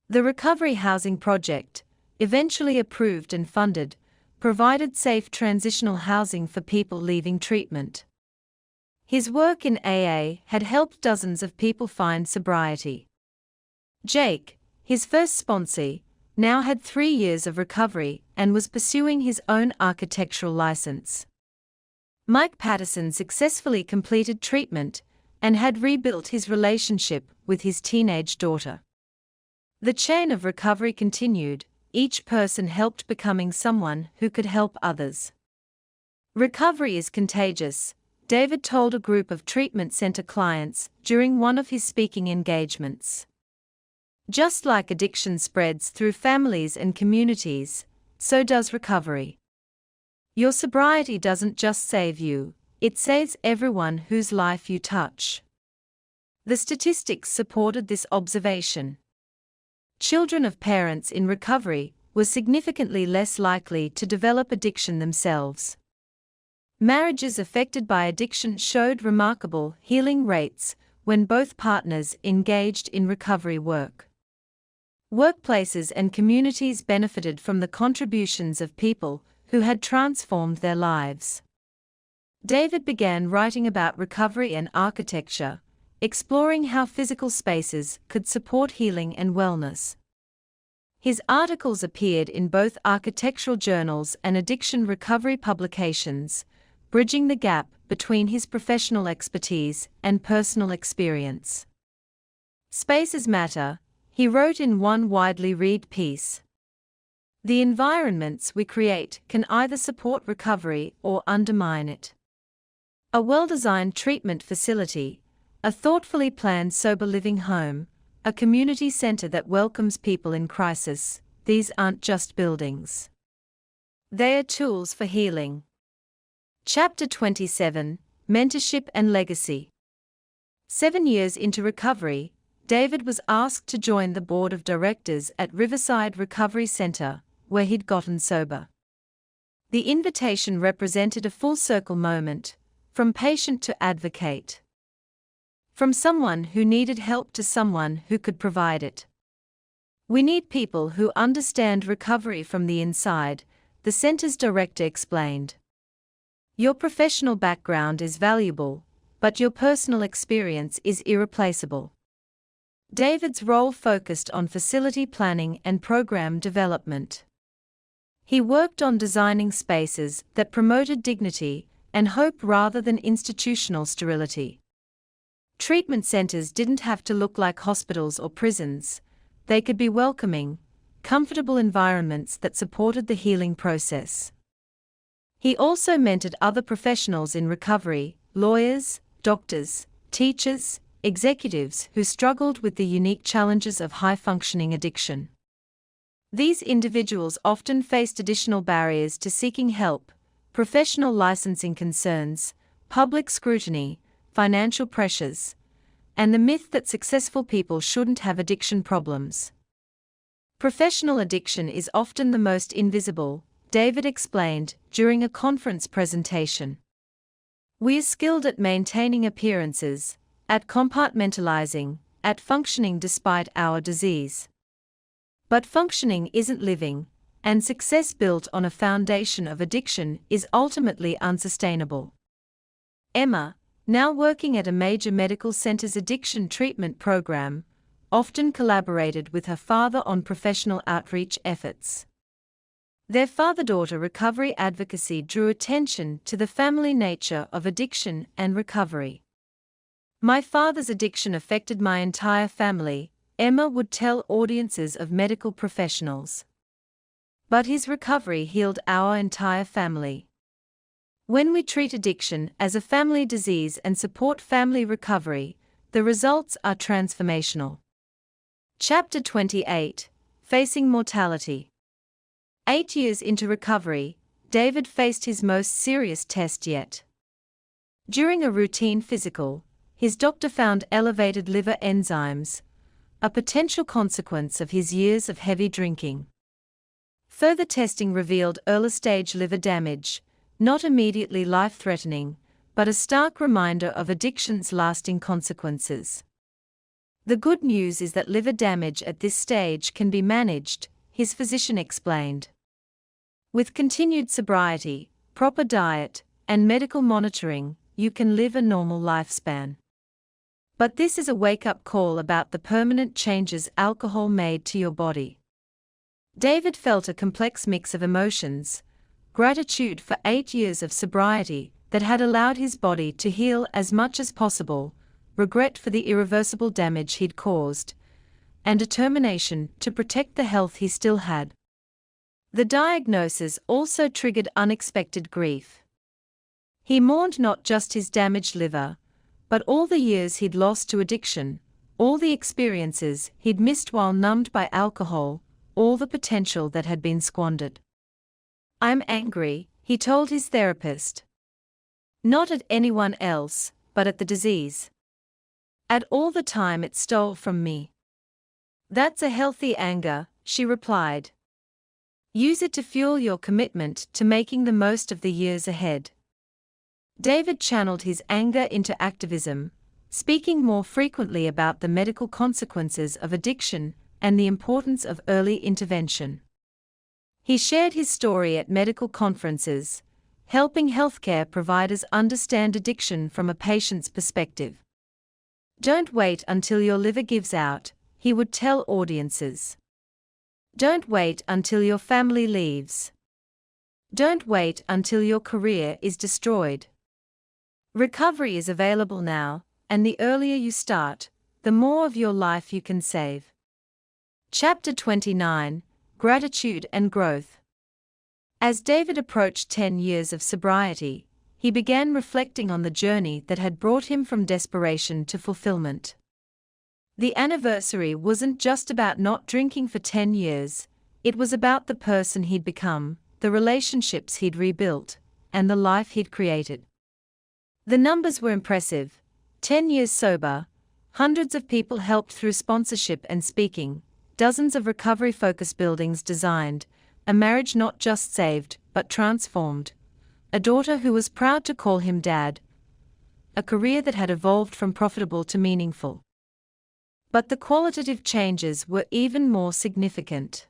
The Recovery Housing Project, eventually approved and funded, provided safe transitional housing for people leaving treatment. His work in AA had helped dozens of people find sobriety. Jake, his first sponsee, now had 3 years of recovery and was pursuing his own architectural license. Mike Patterson successfully completed treatment and had rebuilt his relationship with his teenage daughter. The chain of recovery continued, each person helped becoming someone who could help others. Recovery is contagious, David told a group of treatment center clients during one of his speaking engagements. Just like addiction spreads through families and communities, so does recovery. Your sobriety doesn't just save you, it saves everyone whose life you touch. The statistics supported this observation. Children of parents in recovery were significantly less likely to develop addiction themselves. Marriages affected by addiction showed remarkable healing rates when both partners engaged in recovery work. Workplaces and communities benefited from the contributions of people who had transformed their lives. David began writing about recovery and architecture, exploring how physical spaces could support healing and wellness. His articles appeared in both architectural journals and addiction recovery publications, bridging the gap between his professional expertise and personal experience. Spaces matter, he wrote in one widely read piece. The environments we create can either support recovery or undermine it. A well-designed treatment facility, a thoughtfully planned sober living home, a community center that welcomes people in crisis, these aren't just buildings. They are tools for healing. Chapter 27, Mentorship and Legacy. 7 years into recovery, David was asked to join the board of directors at Riverside Recovery Center, where he'd gotten sober. The invitation represented a full-circle moment, from patient to advocate. From someone who needed help to someone who could provide it. We need people who understand recovery from the inside, the center's director explained. Your professional background is valuable, but your personal experience is irreplaceable. David's role focused on facility planning and program development. He worked on designing spaces that promoted dignity and hope rather than institutional sterility. Treatment centers didn't have to look like hospitals or prisons, they could be welcoming, comfortable environments that supported the healing process. He also mentored other professionals in recovery, lawyers, doctors, teachers, executives who struggled with the unique challenges of high-functioning addiction. These individuals often faced additional barriers to seeking help, professional licensing concerns, public scrutiny, financial pressures, and the myth that successful people shouldn't have addiction problems. Professional addiction is often the most invisible, David explained during a conference presentation. We are skilled at maintaining appearances, at compartmentalizing, at functioning despite our disease. But functioning isn't living, and success built on a foundation of addiction is ultimately unsustainable. Emma, now working at a major medical center's addiction treatment program, often collaborated with her father on professional outreach efforts. Their father-daughter recovery advocacy drew attention to the family nature of addiction and recovery. My father's addiction affected my entire family, Emma would tell audiences of medical professionals. But his recovery healed our entire family. When we treat addiction as a family disease and support family recovery, the results are transformational. Chapter 28, Facing Mortality. 8 years into recovery, David faced his most serious test yet. During a routine physical, his doctor found elevated liver enzymes, a potential consequence of his years of heavy drinking. Further testing revealed early-stage liver damage, not immediately life-threatening, but a stark reminder of addiction's lasting consequences. The good news is that liver damage at this stage can be managed, his physician explained. With continued sobriety, proper diet, and medical monitoring, you can live a normal lifespan. But this is a wake-up call about the permanent changes alcohol made to your body. David felt a complex mix of emotions: gratitude for 8 years of sobriety that had allowed his body to heal as much as possible, regret for the irreversible damage he'd caused, and determination to protect the health he still had. The diagnosis also triggered unexpected grief. He mourned not just his damaged liver, but all the years he'd lost to addiction, all the experiences he'd missed while numbed by alcohol, all the potential that had been squandered. "I'm angry," he told his therapist. "Not at anyone else, but at the disease. At all the time it stole from me." "That's a healthy anger," she replied. "Use it to fuel your commitment to making the most of the years ahead." David channeled his anger into activism, speaking more frequently about the medical consequences of addiction and the importance of early intervention. He shared his story at medical conferences, helping healthcare providers understand addiction from a patient's perspective. "Don't wait until your liver gives out," he would tell audiences. "Don't wait until your family leaves. Don't wait until your career is destroyed. Recovery is available now, and the earlier you start, the more of your life you can save." Chapter 29: Gratitude and Growth. As David approached 10 years of sobriety, he began reflecting on the journey that had brought him from desperation to fulfillment. The anniversary wasn't just about not drinking for 10 years, it was about the person he'd become, the relationships he'd rebuilt, and the life he'd created. The numbers were impressive: 10 years sober, hundreds of people helped through sponsorship and speaking, dozens of recovery-focused buildings designed, a marriage not just saved, but transformed, a daughter who was proud to call him dad, a career that had evolved from profitable to meaningful. But the qualitative changes were even more significant.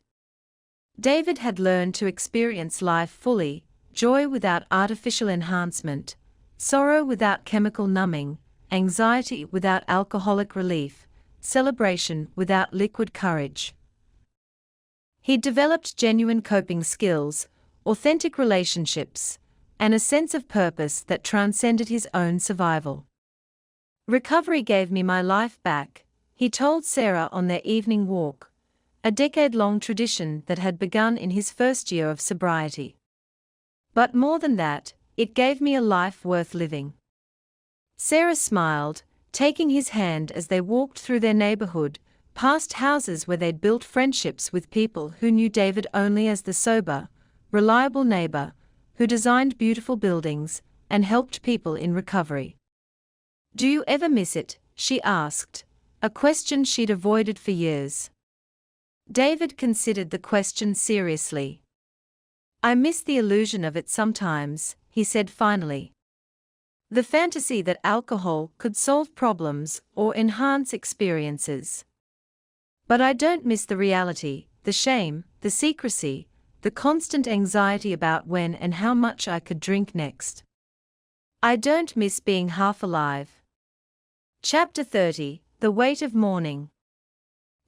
David had learned to experience life fully: joy without artificial enhancement, sorrow without chemical numbing, anxiety without alcoholic relief, celebration without liquid courage. He'd developed genuine coping skills, authentic relationships, and a sense of purpose that transcended his own survival. "Recovery gave me my life back," he told Sarah on their evening walk, a decade-long tradition that had begun in his first year of sobriety. "But more than that, it gave me a life worth living." Sarah smiled, taking his hand as they walked through their neighborhood, past houses where they'd built friendships with people who knew David only as the sober, reliable neighbor who designed beautiful buildings and helped people in recovery. "Do you ever miss it?" she asked, a question she'd avoided for years. David considered the question seriously. "I miss the illusion of it sometimes," he said finally. "The fantasy that alcohol could solve problems or enhance experiences. But I don't miss the reality, the shame, the secrecy, the constant anxiety about when and how much I could drink next. I don't miss being half alive." Chapter 30: The Weight of Mourning.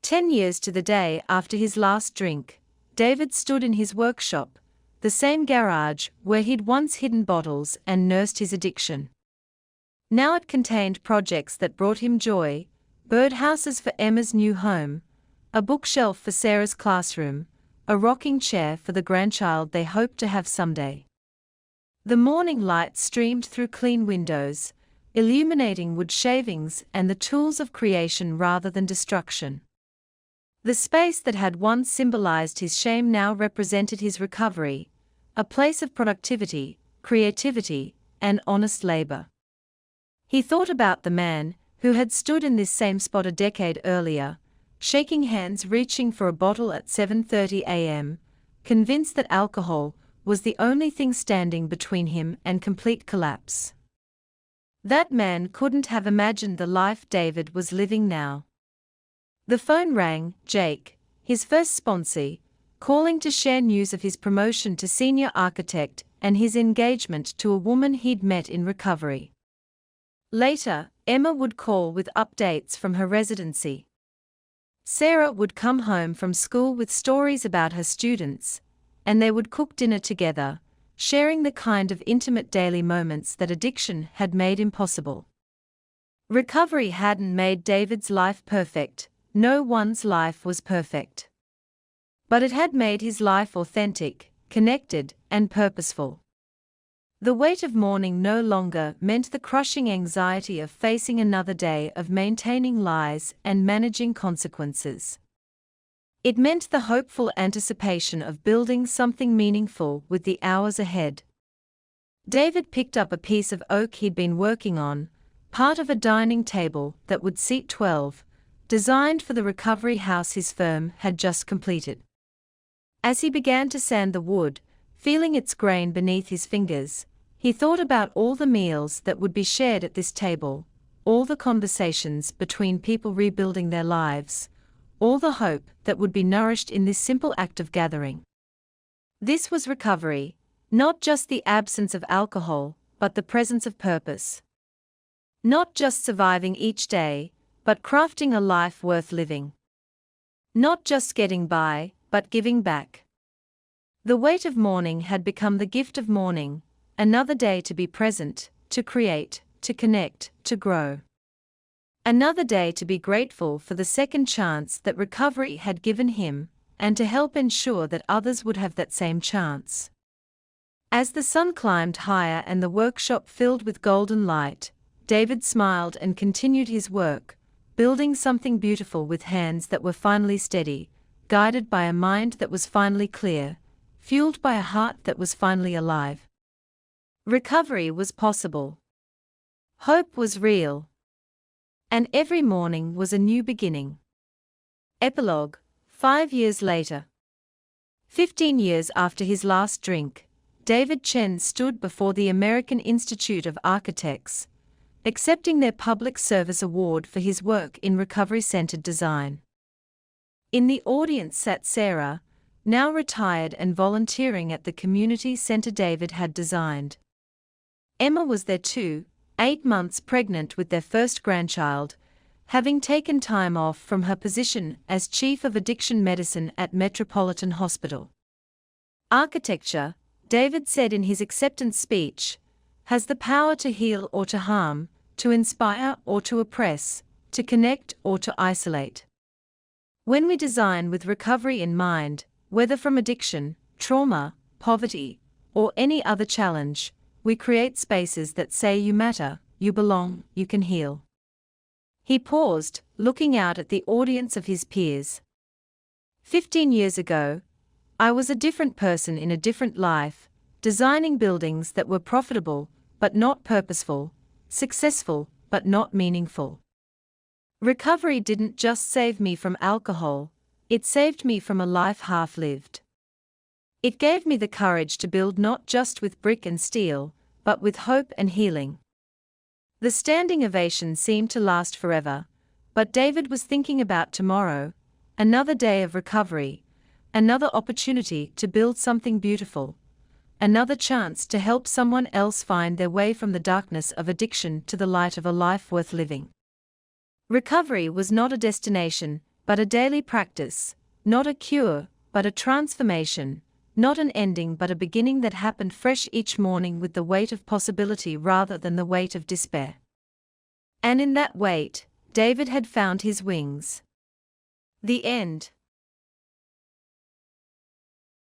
10 years to the day after his last drink, David stood in his workshop, the same garage where he'd once hidden bottles and nursed his addiction. Now it contained projects that brought him joy: birdhouses for Emma's new home, a bookshelf for Sarah's classroom, a rocking chair for the grandchild they hoped to have someday. The morning light streamed through clean windows, illuminating wood shavings and the tools of creation rather than destruction. The space that had once symbolized his shame now represented his recovery, a place of productivity, creativity, and honest labor. He thought about the man who had stood in this same spot a decade earlier, shaking hands, reaching for a bottle at 7:30 a.m., convinced that alcohol was the only thing standing between him and complete collapse. That man couldn't have imagined the life David was living now. The phone rang. Jake, his first sponsee, calling to share news of his promotion to senior architect and his engagement to a woman he'd met in recovery. Later, Emma would call with updates from her residency. Sarah would come home from school with stories about her students, and they would cook dinner together, sharing the kind of intimate daily moments that addiction had made impossible. Recovery hadn't made David's life perfect. No one's life was perfect. But it had made his life authentic, connected, and purposeful. The weight of mourning no longer meant the crushing anxiety of facing another day of maintaining lies and managing consequences. It meant the hopeful anticipation of building something meaningful with the hours ahead. David picked up a piece of oak he'd been working on, part of a dining table that would seat 12, designed for the recovery house his firm had just completed. As he began to sand the wood, feeling its grain beneath his fingers, he thought about all the meals that would be shared at this table, all the conversations between people rebuilding their lives, all the hope that would be nourished in this simple act of gathering. This was recovery, not just the absence of alcohol, but the presence of purpose. Not just surviving each day, but crafting a life worth living. Not just getting by, but giving back. The weight of mourning had become the gift of morning, another day to be present, to create, to connect, to grow. Another day to be grateful for the second chance that recovery had given him, and to help ensure that others would have that same chance. As the sun climbed higher and the workshop filled with golden light, David smiled and continued his work, building something beautiful with hands that were finally steady, guided by a mind that was finally clear, fueled by a heart that was finally alive. Recovery was possible. Hope was real. And every morning was a new beginning. Epilogue, 5 years later. 15 years after his last drink, David Chen stood before the American Institute of Architects, accepting their Public Service Award for his work in recovery-centered design. In the audience sat Sarah, now retired and volunteering at the community center David had designed. Emma was there too, 8 months pregnant with their first grandchild, having taken time off from her position as Chief of Addiction Medicine at Metropolitan Hospital. Architecture, David said in his acceptance speech, has the power to heal or to harm, to inspire or to oppress, to connect or to isolate. When we design with recovery in mind, whether from addiction, trauma, poverty, or any other challenge, we create spaces that say you matter, you belong, you can heal. He paused, looking out at the audience of his peers. 15 years ago, I was a different person in a different life, designing buildings that were profitable, but not purposeful, successful, but not meaningful. Recovery didn't just save me from alcohol, it saved me from a life half-lived. It gave me the courage to build not just with brick and steel, but with hope and healing. The standing ovation seemed to last forever, but David was thinking about tomorrow, another day of recovery, another opportunity to build something beautiful, another chance to help someone else find their way from the darkness of addiction to the light of a life worth living. Recovery was not a destination, but a daily practice, not a cure, but a transformation, not an ending but a beginning that happened fresh each morning with the weight of possibility rather than the weight of despair. And in that weight, David had found his wings. The end.